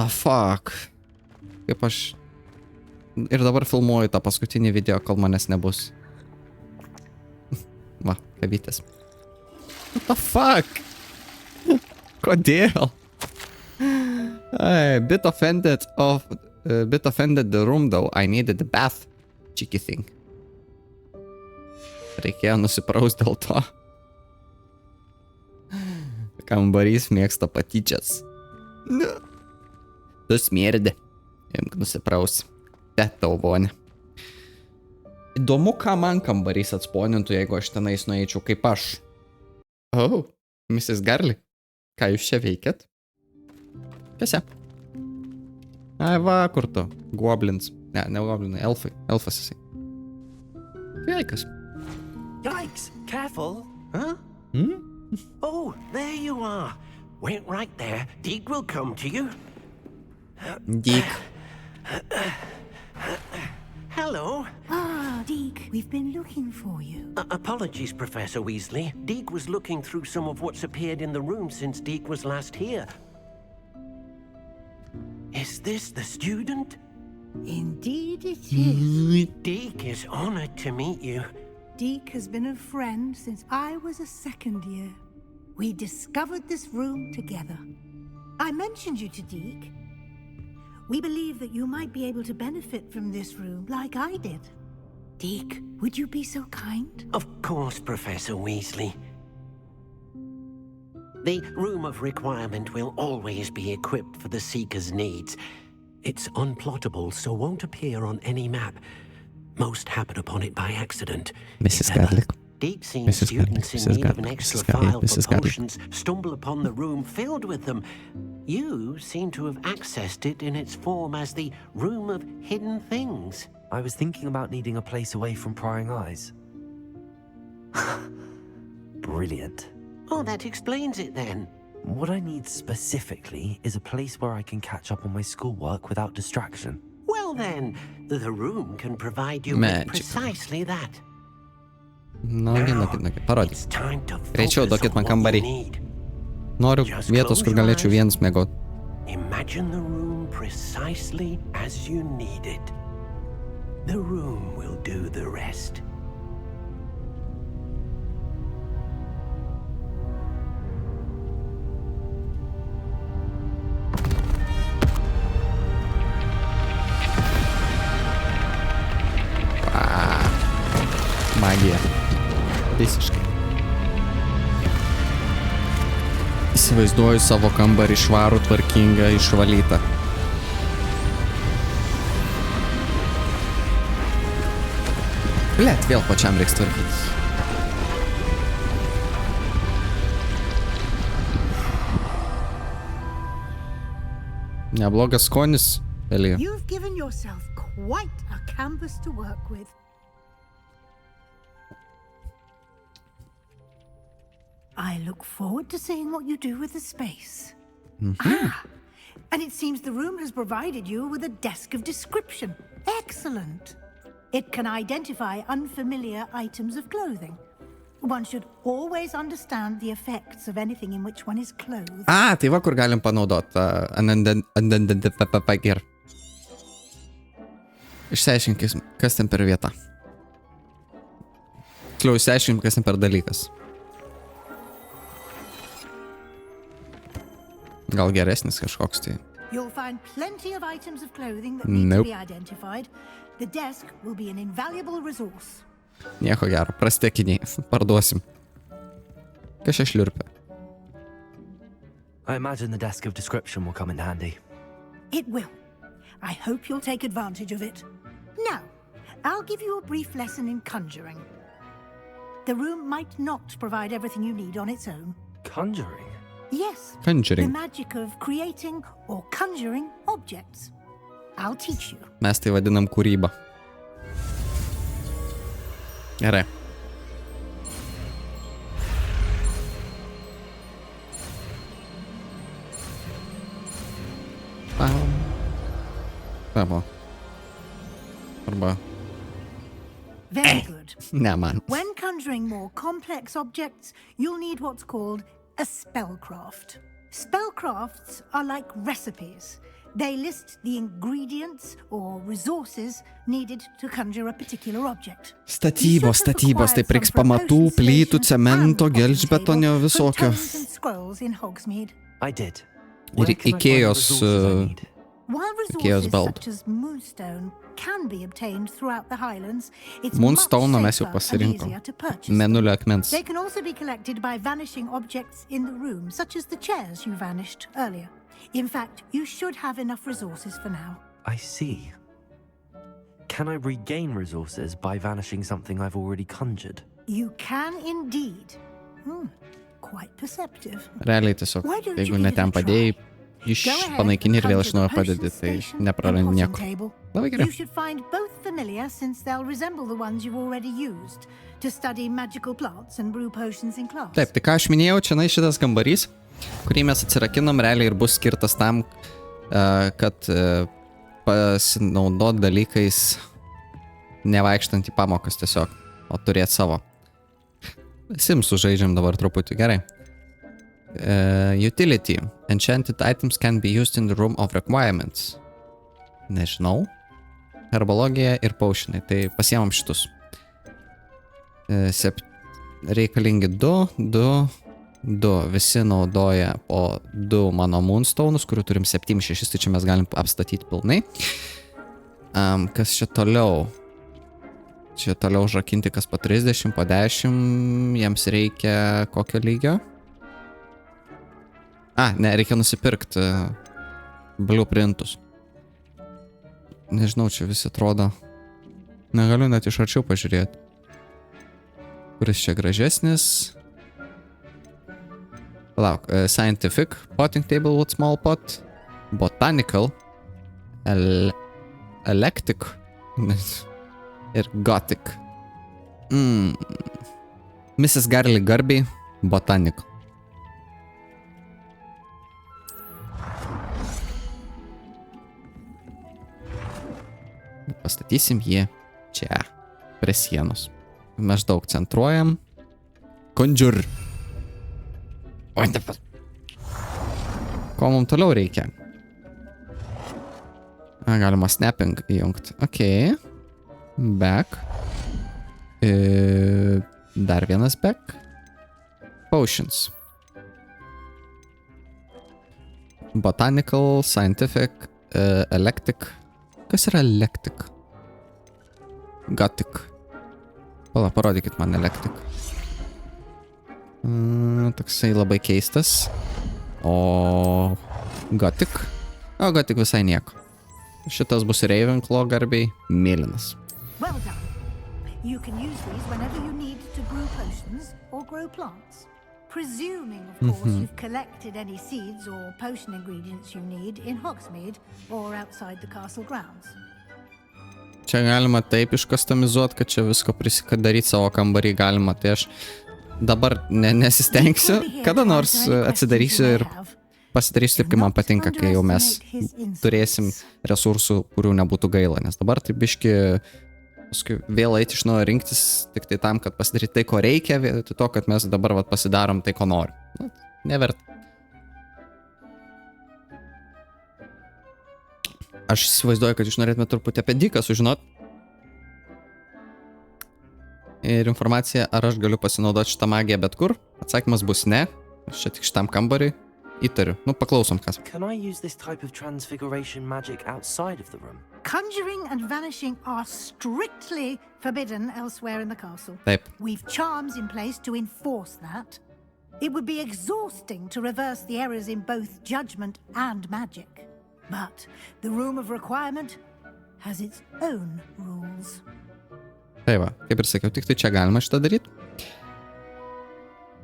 Fuck. Kaip aš ir dabar filmuoju tą paskutinį video, kol manęs nebus. Va, kavytės. What the fuck? Kodėl? Bit offended the room though. I needed the bath. Cheeky thing. Reikėjo nusipraust dėl to. Kambarys mėgsta patyčias. Tu smėrdi. Imk nusiprausi. Te tau vonė. Įdomu, ką man kambarys atsponintų, jeigu aš tenais nueičiau kaip aš. Oh, Mrs. Garlic. Ką jūs čia veikiat? Tiesa. Ai va, kur tu? Goblins. Ne goblinai, elfai. Elfas jisai. Sveikas. Yikes! Careful! Huh? Oh, there you are. Wait right there. Deke will come to you. Deke. Hello. Ah, Deke, we've been looking for you. Apologies, Professor Weasley. Deke was looking through some of what's appeared in the room since Deke was last here. Is this the student? Indeed it is. Deke is honored to meet you. Deke has been a friend since I was a second year. We discovered this room together. I mentioned you to Deke. We believe that you might be able to benefit from this room like I did. Deke, would you be so kind? Of course, Professor Weasley. The Room of Requirement will always be equipped for the Seeker's needs. It's unplottable, so won't appear on any map. Most happen upon it by accident. Mrs. Garlic. Deep-seen Mrs. students Garlic, in Mrs. need of Garlic, an extra Mrs. Garlic, file Mrs. for Garlic. potions stumble upon the room filled with them. You seem to have accessed it in its form as the Room of Hidden Things. I was thinking about needing a place away from prying eyes. Brilliant. Oh, that explains it then. What I need specifically is a place where I can catch up on my schoolwork without distraction. Well then, the room can provide you Magic. with precisely that. Nagi, parodyk. It's time to Greičiau, focus duokit on man what you kambarį. need. Noriu Just vietos, kur close your galėčiau eyes. vienas mėgot. Imagine the room precisely as you need it. The room will do the rest. Visiškai. Įsivaizduoju savo kambarį švarų, tvarkingą, išvalytą. Blet, vėl pačiam reiks tvarkytis. Neblogas skonis, Elija. You've given yourself quite a canvas to work with. I look forward to seeing what you do with the space. And it seems the room has provided you with a desk of description. Excellent. It can identify unfamiliar items of clothing. One should always understand the effects of anything in which one is clothed. Tai va, kur galim panaudot. Išsiaiškinkim, kas ten per vieta. Tiksliau, išsiaiškinkim, kas ten per dalykas. Gal geresnis kažkoks tai. You'll find plenty of items of clothing that need to be identified. The desk will be an invaluable resource. Nieko gero, prastekiniai. Parduosim. Kas čia šliurpia? I imagine the desk of description will come in handy. It will. I hope you'll take advantage of it. Now, I'll give you a brief lesson in conjuring. The room might not provide everything you need on its own. Conjuring? Yes. Conjuring. The magic of creating or conjuring objects. I'll teach you. Mes tai vadinam kūrybą. Gerai. Tavo. Arba. Very good. Ne, man. When conjuring more complex objects, you'll need what's called a spellcraft. Spellcrafts are like recipes. They list the ingredients or resources needed to conjure a particular object. Statybos, tai priks pamatų, plytų, cemento, gelžbetonio, visokio. I did. Ir Ikėjos belt. Moonstone mes jau pasirinkom. Mėnulio akmens. They can also be collected by vanishing objects in the room, such as the chairs you vanished earlier. In fact, you should have enough resources for now. I see. Can I regain resources by vanishing something I've already conjured? You can indeed. Quite perceptive. Realiai tiesiog, jeigu ne ten padėjai, panaikini ir vėl iš naujo padedi, tai neprarandi nieko. Labai gerai. You should find both familiar since they'll resemble the ones you've already used to study magical plants and brew potions in class. Taip, tai ką aš minėjau, čia šitas kambarys, kurį mes atsirakinam, realiai ir bus skirtas tam, kad pasinaudot dalykais nevaikštant į pamokas tiesiog, o turėt savo. Simsų žaidžiam dabar truputį, gerai. Utility. Enchanted items can be used in the room of requirements. Nežinau. Herbologija ir potionai. Tai pasiemam šitus. Reikalingi 2. Visi naudoja po 2 mano moonstone'us, kurių turim 7-6, tai čia mes galim apstatyti pilnai. Kas čia toliau? Čia toliau žakinti kas po 30, po 10, jiems reikia kokio lygio? Ne, reikia nusipirkti blueprintus. Nežinau, čia visi atrodo. Negaliu net iš arčiau pažiūrėti. Kuris čia gražesnis? Palauk, scientific, potting table with small pot, botanical, electric ir gothic. Mrs. Garley Garby, botanical. Pastatysim jį čia, prie sienos. Maždaug centruojam. Conjure. Ko mums toliau reikia? Galima snapping įjungti. Ok. Back. Dar vienas back. Potions. Botanical, scientific, electric. Kas yra electric? Gothic. Parodykit man electric. Toksai labai keistas. O Gothic? O Gothic visai nieko. Šitas bus Ravenclaw garbiai mėlynas. Well done. You can use these whenever you need to brew potions or grow plants. Presuming, of course, you've collected any seeds or potion ingredients you need in Hogsmeade or outside the castle grounds. Čia galima taip iškustomizuoti, kad čia visko daryti savo kambarį galima. Tai aš dabar nesistengsiu, kada nors atsidarysiu ir pasidarysiu taip, kai man patinka, kai jau mes turėsim resursų, kurių nebūtų gaila. Nes dabar tai biški paskui vėl eiti iš naujo rinktis tik tai tam, kad pasidaryti tai, ko reikia, vietoj to, kad mes dabar pasidarom tai, ko norim. Nu, nevert. Aš įsivaizduoju, kad jūs norėtume truputį apie Dyką sužinot. Ir informacija, ar aš galiu pasinaudoti šitą magiją bet kur? Atsakymas bus ne. Aš čia tik šitam kambariui įtariu. Nu, paklausom kas. Can I use this type of transfiguration magic outside of the room? Conjuring and vanishing are strictly forbidden elsewhere in the castle. Taip. We've charms in place to enforce that. It would be exhausting to reverse the errors in both judgment and magic. But the room of requirement has its own rules. Tai va, kaip ir sakiau, tik tai čia galima šitą daryti.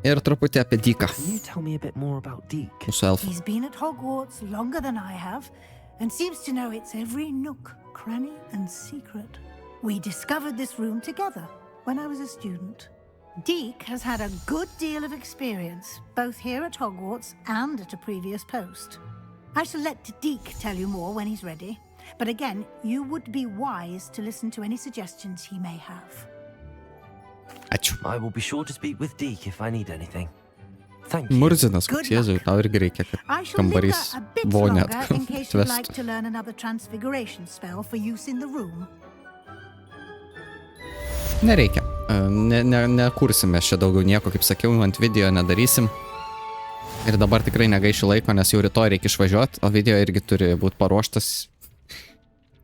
Ir truputį apie Dyką. Can you tell me a bit more about Deke? Mūsų elfą. He's been at Hogwarts longer than I have and seems to know its every nook, cranny and secret. We discovered this room together when I was a student. Deke has had a good deal of experience, both here at Hogwarts and at a previous post. I shall let Deke tell you more when he's ready, but again, you would be wise to listen to any suggestions he may have. Ačiū. I will be sure to speak with Deke if I need anything. Thank you. Murzinas, koks Jėzui, tau irgi reikia, kad kambarys vonė In case you'd like atvestų. to learn another transfiguration spell for use in the room. Nereikia. Nekursime čia daugiau nieko, kaip sakiau, ant video nedarysim. Ir dabar tikrai negaišiu laiko, nes jau rytoj reikia išvažiuoti, o video irgi turi būti paruoštas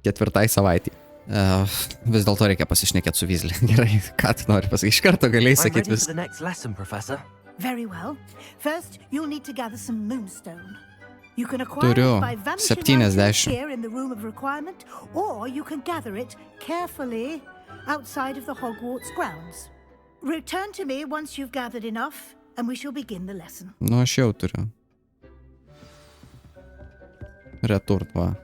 4 savaitį. Vis dėlto reikia pasišnekėti su Weasley. Gerai, ką tu nori pasakyti? Iš karto galėjai sakyti vis. Very well. First, you'll need to gather some moonstone. You can acquire Turiu it by vanishing 70. items here in the room of requirement, or you can gather it carefully outside of the Hogwarts grounds. Return to me once you've gathered enough, and we shall begin the lesson. Nu, aš jau turiu. Returt, va.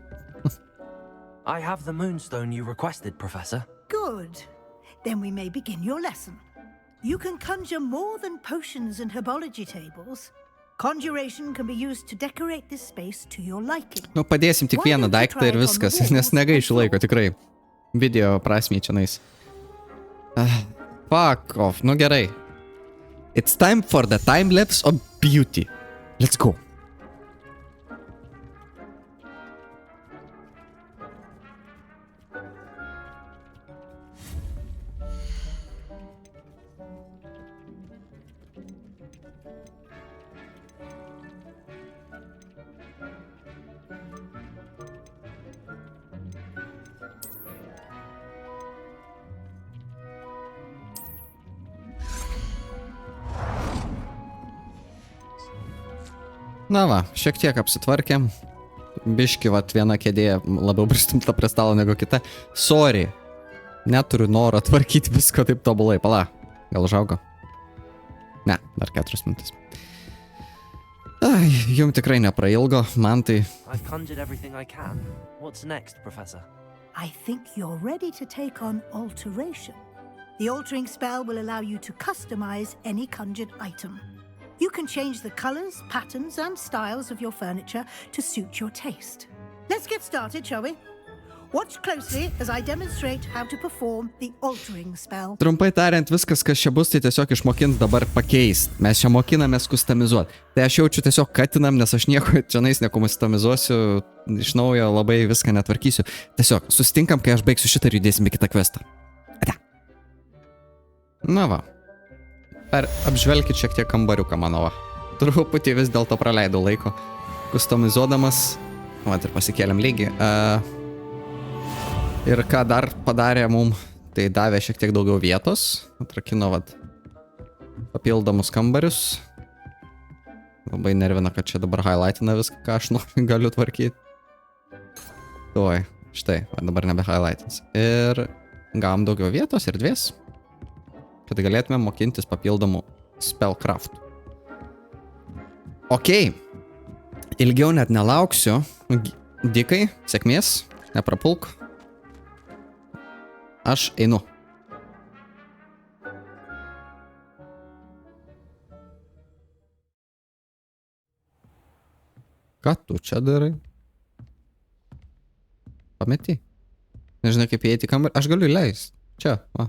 I have the moonstone you requested, Professor. Good. Then we may begin your lesson. You can conjure more than potions and herbology tables. Conjuration can be used to decorate this space to your liking. Nu, padėsim tik vieną daiktą ir viskas, nes negaišiu laiko, tikrai. Video prasmiai čia nais. Fuck off, nu gerai. It's time for the time lapse of beauty. Let's go. Na va, šiek tiek apsitvarkėm. Biški, vat, viena kėdė labiau pristumta prie stalo negu kita. Sorry. Neturiu noro tvarkyti visko taip tobulai. Pala, gal užaugo? Ne, dar 4 minutės. Ai, jum tikrai neprailgo, man tai... I've conjured everything I can. What's next, Professor? I think you're ready to take on alteration. The altering spell will allow you to customize any conjured item. You can change the colors, patterns, and styles of your furniture to suit your taste. Let's get started, shall we? Watch closely as I demonstrate how to perform the altering spell. Trumpai tariant, viskas, kas čia bus, tai tiesiog išmokint dabar pakeist. Mes čia mokinamės kustomizuot. Tai aš jaučiu tiesiog katinam, nes aš nieko čia nais nekustomizuosiu, iš naujo labai viską netvarkysiu. Tiesiog susitinkam, kai aš baigsiu šitą ir judėsim į kitą questą. Ate. Na va. Apžvelkit šiek tiek kambariuką, mano va. Truputį vis dėlto praleidau laiko kustomizuodamas. Vat ir pasikėlėm lygį. Ir ką dar padarė mum, tai davė šiek tiek daugiau vietos. Atrakino vat papildomus kambarius. Labai nervina, kad čia dabar highlightina viską, ką aš galiu tvarkyti. Tuoj, štai, dabar nebe highlightins. Ir gavom daugiau vietos ir erdvės, kad galėtume mokintis papildomų spellcraft. Ok, ilgiau net nelauksiu. Dikai, sėkmės, neprapulk. Aš einu. Ką tu čia darai? Pameti. Nežinai, kaip įeiti į kambarį. Aš galiu įleisti. Čia, va.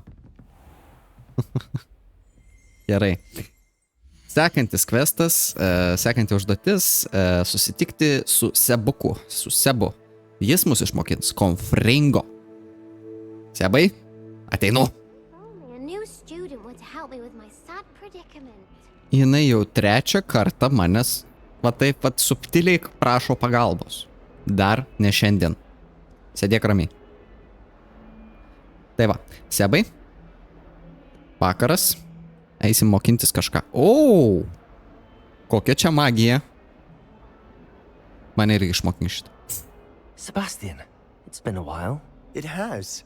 Gerai. Sekantis questas, sekanti užduotis, susitikti su Sebuku, su Sebu. Jis mus išmokins konfringo. Sebai, ateinu. Jinai jau trečią kartą manęs va taip pat subtiliai prašo pagalbos. Dar ne šiandien. Sėdėk ramiai. Tai va, Sebai. Vakaras. Eisim mokintis kažką. O, kokia čia magija. Mane irgi išmokink šitą. Sebastian, it's been a while. It has.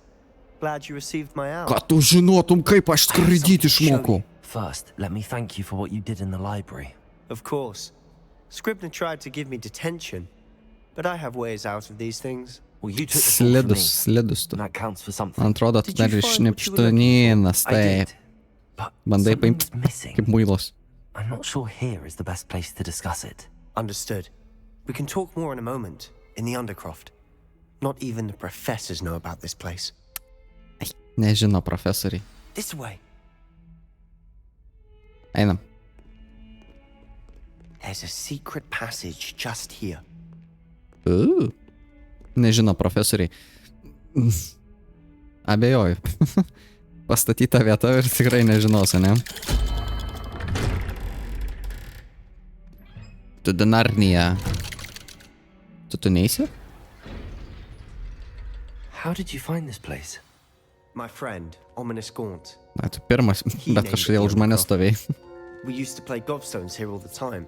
Glad you received my hour. Kad tu žinotum, kaip aš skraidyti išmokau. First, let me thank you for what you did in the library. Of course. Scribner tried to give me detention, but I have ways out of these things. Well, you took the ball from me. Slidus tu. That counts for something. Man atrodo, tu dar ir šnipštonynas, taip. Bandai paimti kaip muilos. I'm not sure here is the best place to discuss it. Understood. We can talk more in a moment, in the Undercroft. Not even the professors know about this place. Nežino profesoriai. This way. Einam. There's a secret passage just here. Nežino profesoriai. Abejoju. Pastatyta vieta ir tikrai nežinos, ne? Tu Dinarnija. Tu neisi? How did you find this place? My friend, Ominous Gaunt. Na, tu pirmas, bet kažkodėl už mane stovėjai. We used to play gobstones here all the time.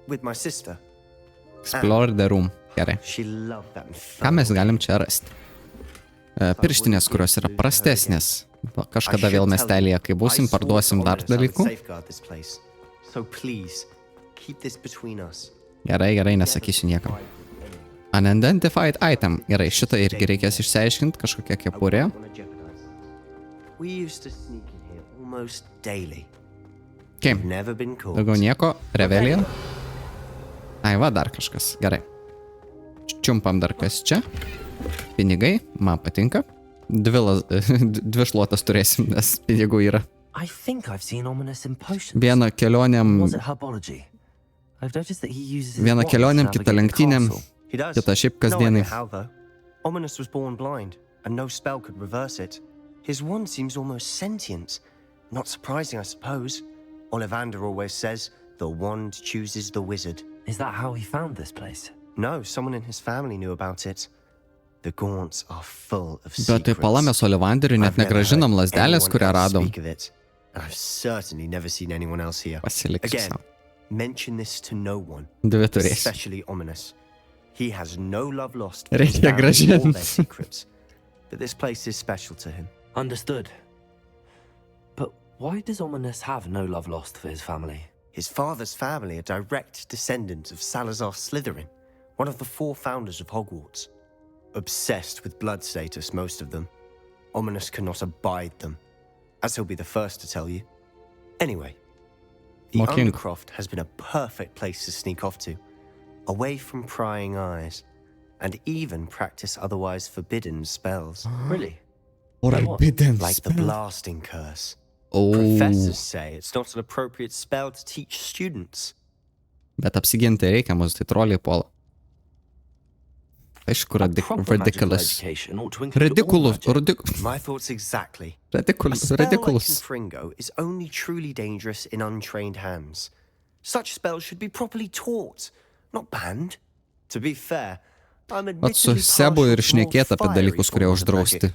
With my sister. Explore the room. Gerai. She loved that. Ką mes galim čia rasti? Pirštinės, kurios yra prastesnės. Kažkada vėl miestelėje, kai būsim, parduosim dar dalykų. Gerai, nesakysiu niekam. Unidentified item. Gerai, šitą irgi reikės išsiaiškinti, kažkokia kepurė. Okay. Daugiau nieko. Revelija. Ai, va, dar kažkas. Gerai. Čiumpam dar kas čia. Pinigai. Man patinka. Dvi šluotas turėsim, nes pinigų yra. Vieną kelionėm, kitą lenktynėm, kitą šiaip kasdienai. Ominous was born blind, and no spell could reverse it. His wand seems almost sentient. Not surprising, I suppose. Ollivander always says, the wand chooses the wizard. Is that how he found this place? No, someone in his family knew about it. The Gaunts are full of secrets. Bet tai pala mes Ollivanderiui net negražinam lazdelės, kurią radom. I've certainly never seen anyone else here. Pasiliksiu Again, sau. mention this to no one, Dvi turės. especially Ominous. He has no love lost for Reikia his family grąžint. or their secrets. But this place is special to him. Understood. But why does Ominous have no love lost for his family? His father's family are direct descendants of Salazar Slytherin, one of the 4 founders of Hogwarts. Obsessed with blood status, most of them. Ominous cannot abide them, as he'll be the first to tell you. Anyway, the Undercroft has been a perfect place to sneak off to, away from prying eyes, and even practice otherwise forbidden spells. Really? Forbidden like spell? the blasting curse. Oh. Professors say it's not an appropriate spell to teach students. Bet apsiginti reikia, mus tai troliai puola. Aišku, ridiculous. My thoughts exactly. Ridiculous. A spell like Confringo is only truly dangerous in untrained hands. Such spells should be properly taught, not banned. To be fair, I'm admittedly partial to more fiery forms of magic,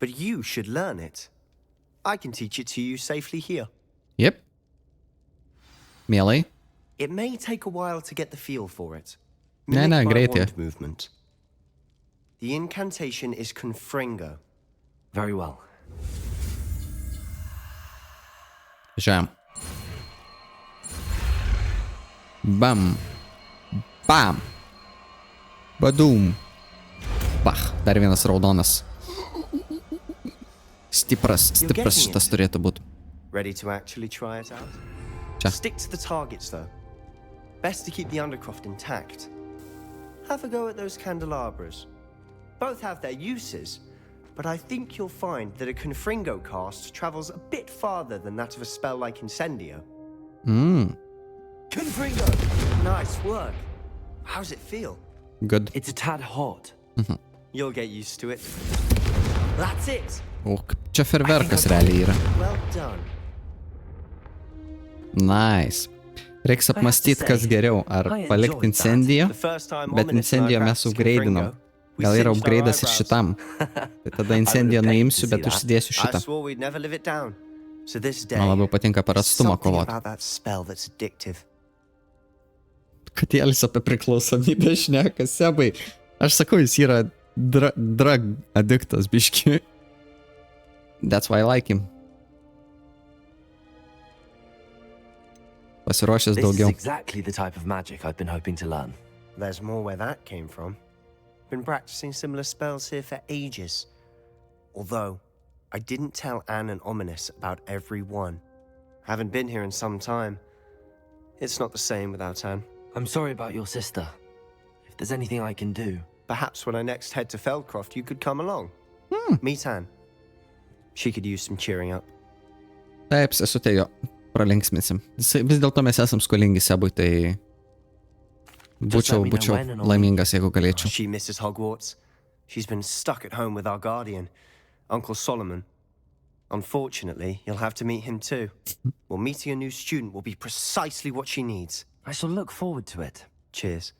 but you should learn it. I can teach it to you safely here. Yep. Mielai. It may take a while to get the feel for it. Ne, Mimic my greitai. wand movement. The incantation is Confringo. Very well. Žem. Bam. Bam. Badum. Bach. Dar vienas raudonas. Stipras šitas turėtų būti. Ready to actually try it out? Čia. Stick to the targets, though. Best to keep the undercroft intact. Have a go at those candelabras. Both have their uses, but I think you'll find that a Confringo cast travels a bit farther than that of a spell like Incendio. Confringo! Nice work. How's it feel? Good. It's a tad hot. You'll get used to it. That's it! O, čia ferverkas realiai yra. Well done. Nice. Reiks apmastyti, kas geriau. Ar palikti Incendio, bet Incendio mes upgrade'inam. Gal yra upgrade'as ir šitam. Tai tada Incendio nuimsiu, bet užsidėsiu šitą. Man labiau patinka per atstumą kovoti. Katėlis apie priklausomybę šneka, Sebai. Aš sakau, jis yra drug addiktas biški. That's why I like him. Pasiruošęs daugiau. This is exactly the type of magic I've been hoping to learn. There's more where that came from. Been practicing similar spells here for ages. Although, I didn't tell Anne and Ominous about every one. Haven't been here in some time. It's not the same without Anne. I'm sorry about your sister. If there's anything I can do... Perhaps when I next head to Feldcroft, you could come along. Meet Anne. She could use some cheering up. Taip, sesutė jo pralinksminsim. Vis dėlto mes esam skolingi Sebui, tai būčiau laimingas, jeigu galėčiau. She misses Hogwarts. She's been stuck at home with our guardian, Uncle Solomon. Unfortunately, you'll have to meet him too. Well, meeting a new student will be precisely what she needs. I shall look forward to it. Cheers.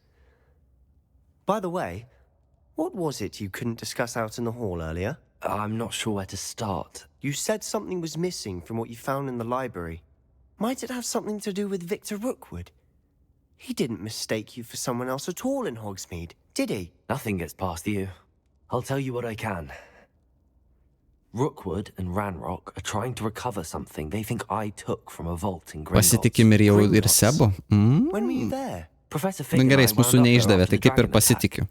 By the way, what was it you couldn't discuss out in the hall earlier? I'm not sure where to start. You said something was missing from what you found in the library. Might it have something to do with Victor Rookwood? He didn't mistake you for someone else at all in Hogsmeade, did he? Nothing gets past you. I'll tell you what I can. Rookwood and Ranrock are trying to recover something they think I took from a vault in Gringotts. Pasitikim ir jau ir Sebu. When were you there? Professor Nu gerai, jis mūsų neišdavė, tai kaip ir pasitikiu.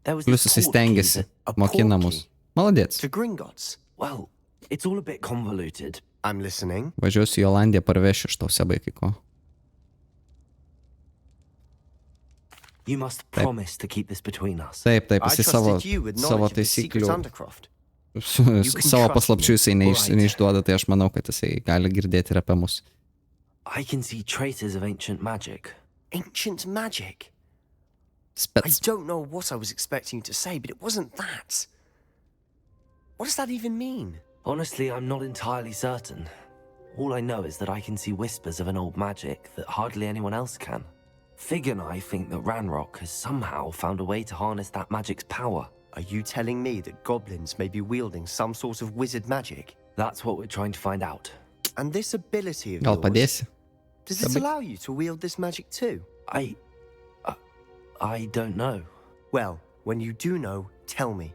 Plius jisai stengiasi, mokina mus. Maladėts. To Gringotts? Well, it's all a bit convoluted. I'm listening. Važiuosiu į Olandiją, parvešiu iš tau Sebai kai ko. You must promise to keep this between us. Taip, jisai savo taisyklių, savo paslapčių jisai neišduoda, tai aš manau, kad jisai gali girdėti ir apie mus. I can see traces of ancient magic. Ancient magic? I don't know what I was expecting to say, but it wasn't that. What does that even mean? Honestly, I'm not entirely certain. All I know is that I can see whispers of an old magic that hardly anyone else can. Fig and I think that Ranrock has somehow found a way to harness that magic's power. Are you telling me that goblins may be wielding some sort of wizard magic? That's what we're trying to find out. And this ability of yours, does it allow you to wield this magic too? I don't know. Well, when you do know, tell me.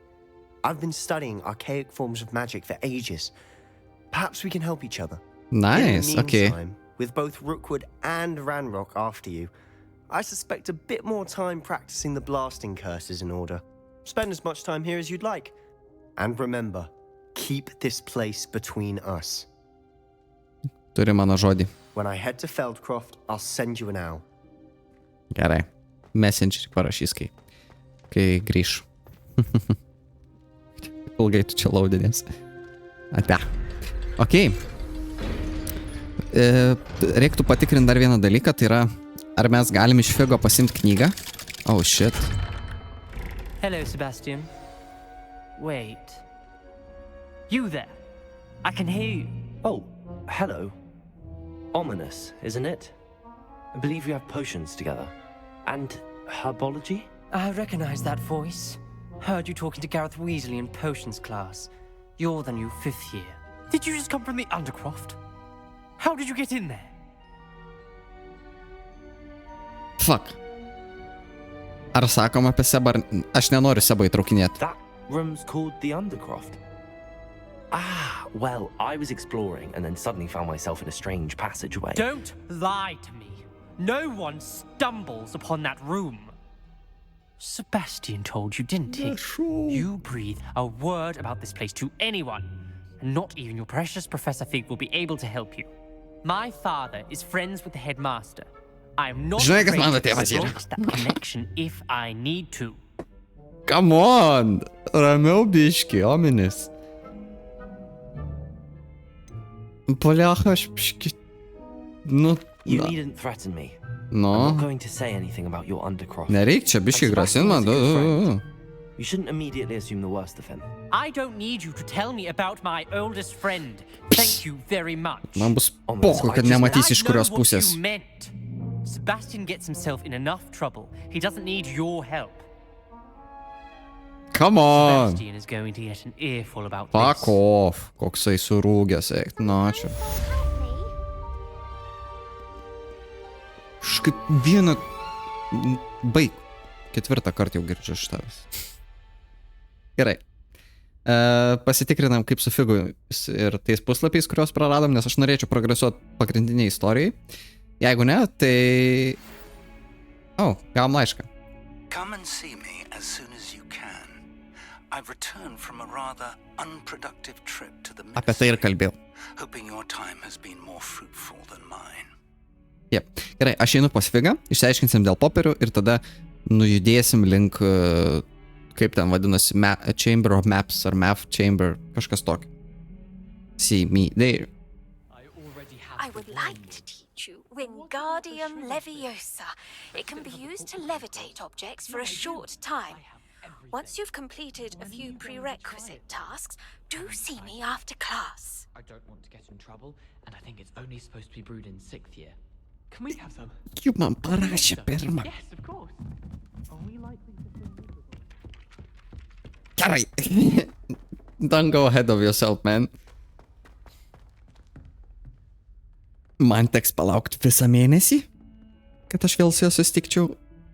I've been studying archaic forms of magic for ages. Perhaps we can help each other. Nice, okay. With both Rookwood and Ranrock after you, I suspect a bit more time practicing the blasting curses in order. Spend as much time here as you'd like. And remember, keep this place between us. Turi mano žodį. When I head to Feldcroft, I'll send you an owl. Gerai. Messengerį parašys, kai grįš. Ilgai tu čia laudinės. Ate. Ok. Reiktų patikrinti dar vieną dalyką, tai yra, ar mes galim iš Figo pasimti knygą? Oh, shit. Hello, Sebastian. Wait. You there? I can hear you. Oh, hello. Ominous, isn't it? I believe you have potions together. And herbology? I recognize that voice. Heard you talking to Gareth Weasley in potions class. You're the new 5th year. Did you just come from the Undercroft? How did you get in there? Fuck. Ar sakom apie Sebą, aš nenoriu Sebą įtraukinėti. That room's called the Undercroft. Ah, well, I was exploring and then suddenly found myself in a strange passageway. Don't lie to me. No one stumbles upon that room. Sebastian told you, didn't he? You breathe a word about this place to anyone, and not even your precious Professor Fig will be able to help you. My father is friends with the headmaster. I am not afraid to exploit that connection if I need to. Come on! Ramiau biški, ominis. Poliacha, aš biški... Nu... You needn't threaten me. No. I'm not going to say anything about your Undercroft. Nereik čia biški grasin man. You shouldn't immediately assume the worst of him. I don't need you to tell me about my oldest friend. Thank you very much. Man bus pohu, kad nematysi iš kurios pusės. Sebastian gets himself in enough trouble. He doesn't need your help. Come on. Sebastian is going to get an earful about Fuck this. off. Koksai surūgęs, eik. Na, čia. Škaip vieną... Baig. Ketvirtą kartą jau girdžiu iš tavęs. Gerai. Pasitikrinam kaip su Figu ir tais puslapiais, kuriuos praradom, nes aš norėčiau progresuoti pagrindiniai istorijai. Jeigu ne, tai... Gavom laišką. Come and see me as soon as you can. I've returned from a rather unproductive trip to the Apie tai ir kalbėjau. hoping your time has been more fruitful than mine. Yep. Gerai, aš einu pas Figą, išsiaiškinsim dėl popierių ir tada nujudėsim link, kaip ten vadinasi, Chamber of Maps ar Map Chamber, kažkas tokio. See me there. I would like to teach you Wingardium Leviosa. It can be used to levitate objects for a short time. Once you've completed a few prerequisite tasks, do see me after class. I don't want to get in trouble, and I think it's only supposed to be brewed in 6th year. Can we have some? Juk man parašė pirmą. Yes, of course. Are we likely to... Gerai. Don't go ahead of yourself, man. Man teks palaukti visą mėnesį, kad aš vėl su juo susitikčiau,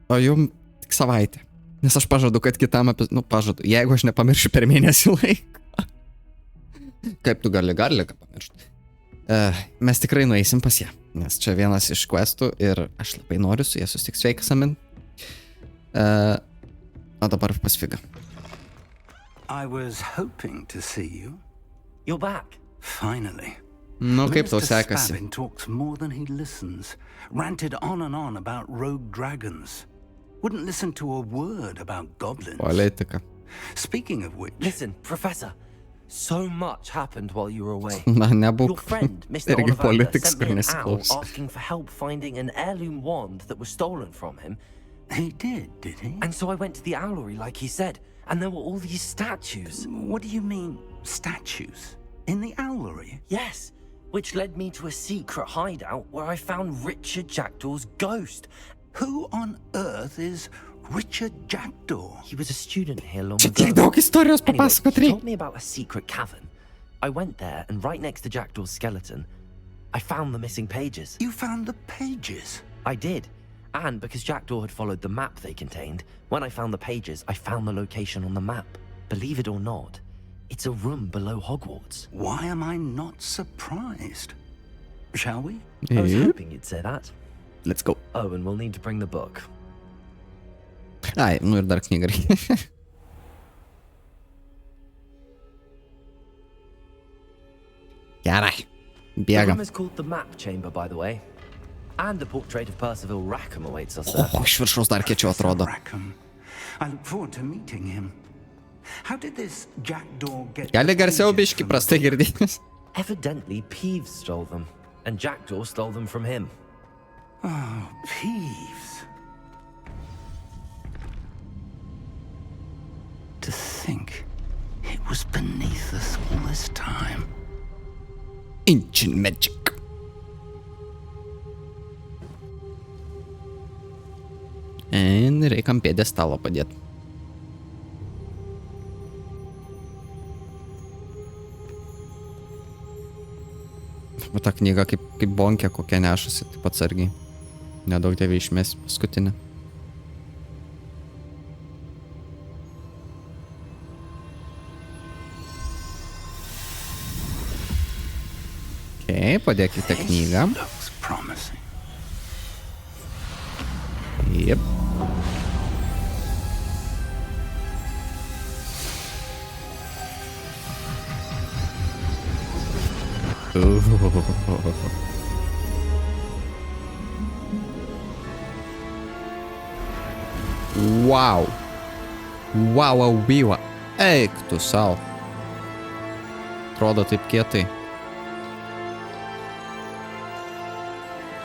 o jum tik savaitę. Nes aš pažadu, kad kitam pažadu, jeigu aš nepamiršiu per mėnesį laiką. Kaip tu gali ką pamiršti? Mes tikrai nueisim pas ją, nes čia vienas iš questų ir aš labai noriu su ją susitikti. Sveikas, Amin. O dabar pas Figą. I was hoping to see you. You're back. Finally. Nu, kaip tau sekasi? Spavin talks more than he listens. Ranted on and on about rogue dragons. Wouldn't listen to a word about goblins. Politika. Speaking of which... Listen, Professor. So much happened while you were away. Na, nebūk. Your friend, Mr. Irgi Ollivander, politics, sent me kur an owl nesiklaus. asking for help finding an heirloom wand that was stolen from him. He did he? And so I went to the owlery like he said, and there were all these statues. What do you mean, statues? In the owlery? Yes, which led me to a secret hideout where I found Richard Jackdaw's ghost. Who on earth is Richard Jackdaw? He was a student here long Čia ago. tiek daug istorijos Anyway, papasakot he reikia. told me about a secret cavern. I went there, and right next to Jackdaw's skeleton, I found the missing pages. You found the pages? I did. And because Jackdaw had followed the map they contained, when I found the pages, I found the location on the map. Believe it or not, it's a room below Hogwarts. Why am I not surprised? Shall we? I was hoping you'd say that. Let's go. Oh, and we'll need to bring the book. Ai, nu ir dar knygą reikia. Gerai. The Bėgam. room is called the Map Chamber, by the way. And a portrait of Percival Rackham awaits us there. O, iš viršaus dar kiečiau atrodo. Rackham. I look forward to meeting him. How did this Jackdaw get... Gali garsiau biški, prastai girdėtis. Evidently, Peeves stole them, and Jackdaw stole them from him. Oh, Peeves. To think it was beneath us all this time. Ancient magic. Ir reikia ant pjedestalo padėti. Va ta knyga kaip bonkė kokia nešasi, taip atsargiai. Nedaug dievė išmės paskutinį. Okay, padėkite knygą. Jep. Wow. Wow, vyva. Eik tu sau. Atrodo taip kietai.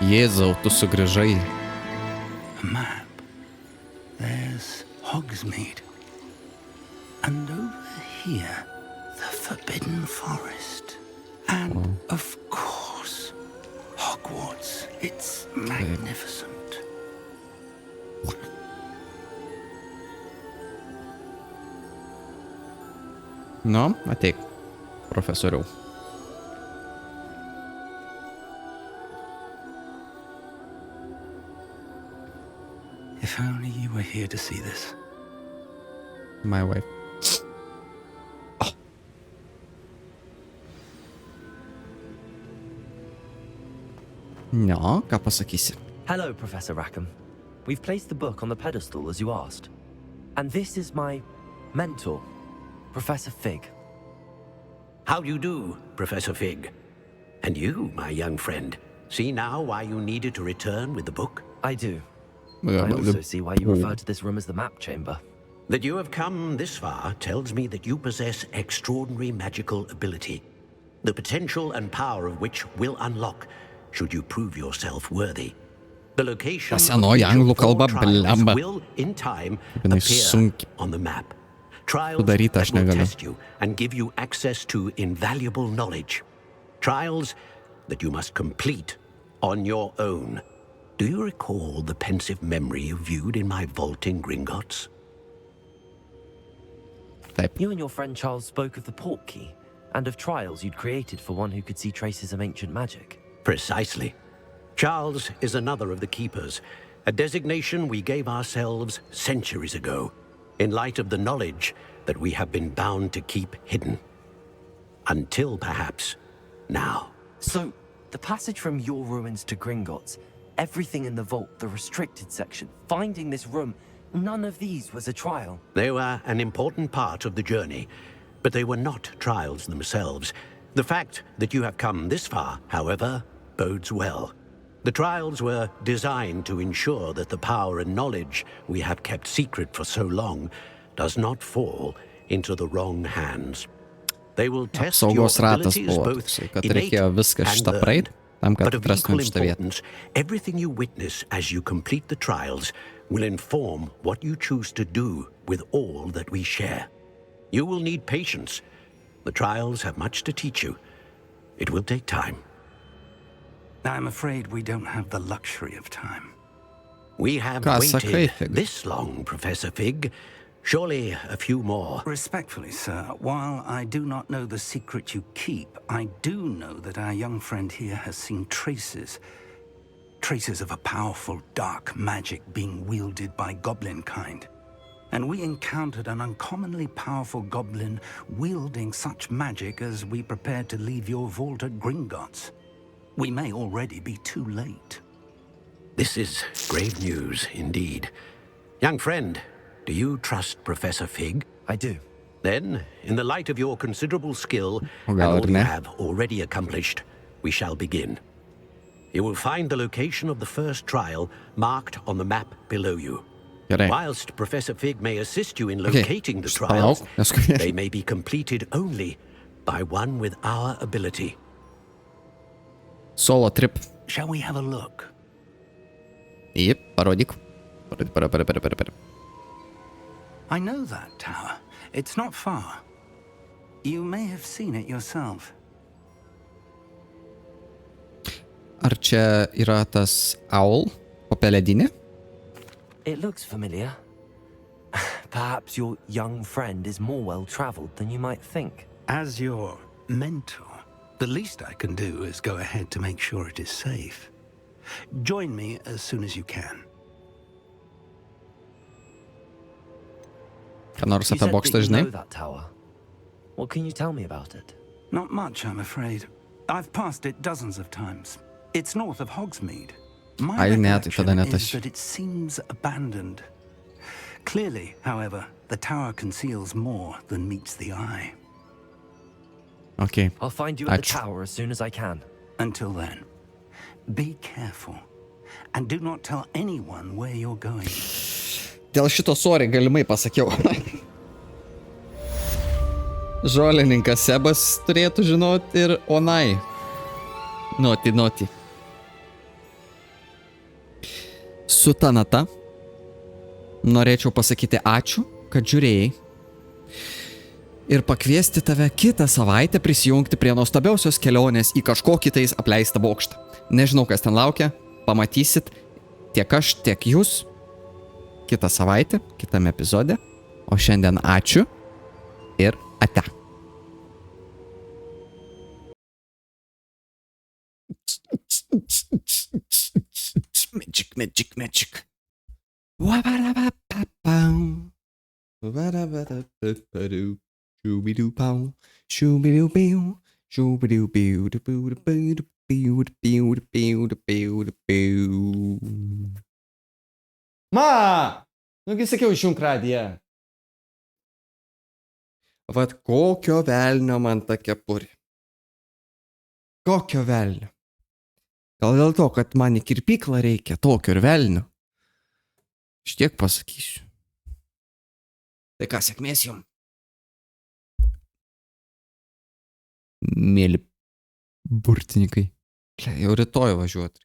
Jėzau, tu sugrįžai. A map. There's Hogsmeade. And over here, the Forbidden Forest. And, of course, Hogwarts. It's magnificent. Nu, ateik, profesoriau. If only you were here to see this. My wife. Oh. No, ką pasakysi? Hello, Professor Rackham. We've placed the book on the pedestal as you asked. And this is my mentor, Professor Fig. How do you do, Professor Fig? And you, my young friend, see now why you needed to return with the book? I do. I also see why you refer to this room as the map chamber. That you have come this far tells me that you possess extraordinary magical ability, the potential and power of which will unlock should you prove yourself worthy. The location of trials will, in time, appear on the map. Trials that will test you and give you access to invaluable knowledge. Trials that you must complete on your own. Do you recall the pensive memory you viewed in my vault in Gringotts? You and your friend Charles spoke of the port key and of trials you'd created for one who could see traces of ancient magic. Precisely. Charles is another of the keepers, a designation we gave ourselves centuries ago, in light of the knowledge that we have been bound to keep hidden. Until perhaps now. So, the passage from your ruins to Gringotts, everything in the vault, the restricted section, finding this room, none of these was a trial. They were an important part of the journey, but they were not trials themselves. The fact that you have come this far, however, bodes well. The trials were designed to ensure that the power and knowledge we have kept secret for so long does not fall into the wrong hands. They will test your abilities both innate and learned. But of equal importance, everything you witness as you complete the trials will inform what you choose to do with all that we share. You will need patience. The trials have much to teach you. It will take time. I'm afraid we don't have the luxury of time. We have waited this long, Professor Fig. Surely a few more. Respectfully, sir, while I do not know the secret you keep, I do know that our young friend here has seen traces of a powerful dark magic being wielded by goblin kind. And we encountered an uncommonly powerful goblin wielding such magic as we prepared to leave your vault at Gringotts. We may already be too late. This is grave news indeed. Young friend, do you trust Professor Fig? I do. Then, in the light of your considerable skill and all you have already accomplished, we shall begin. You will find the location of the first trial marked on the map below you. Whilst Professor Fig may assist you in locating the trials, they may be completed only by one with our ability. Solo trip. Shall we have a look? Yep, parodyk. I know that tower. It's not far. You may have seen it yourself. Ar čia yra tas owl papeledinė? It looks familiar. Perhaps your young friend is more well-traveled than you might think. As your mentor, the least I can do is go ahead to make sure it is safe. Join me as soon as you can. Ką nors You apie said bokštą that you žinai? know that tower. What can you tell me about it? Not much, I'm afraid. I've passed it dozens of times. It's north of Hogsmeade. My Ai, ne, tai recollection tada ne is tas. that it seems abandoned. Clearly, however, the tower conceals more than meets the eye. Okay. I'll find you at the Ačiū. tower as soon as I can. Until then, be careful. And do not tell anyone where you're going. Dėl šito sorry galimai pasakiau. Žolininkas Sebas turėtų žinoti ir onai. Noti. Su ta nata norėčiau pasakyti ačiū, kad žiūrėjai. Ir pakviesti tave kitą savaitę prisijungti prie nuostabiausios kelionės į kažkokį tais apleistą bokštą. Nežinau, kas ten laukia, pamatysit tiek aš, tiek jūs kitą savaitę, kitame epizode. O šiandien ačiū ir ate. Magic. Ma! Nugi sakiau, išjunk radiją. Vat kokio velnio man ta kepurė. Kokio velnio. Gal dėl to, kad man į kirpyklą reikia tokio ir velnio. Štiek pasakysiu. Tai ką, sėkmės jum? Mėly burtininkai. Jau rytoj važiuoti.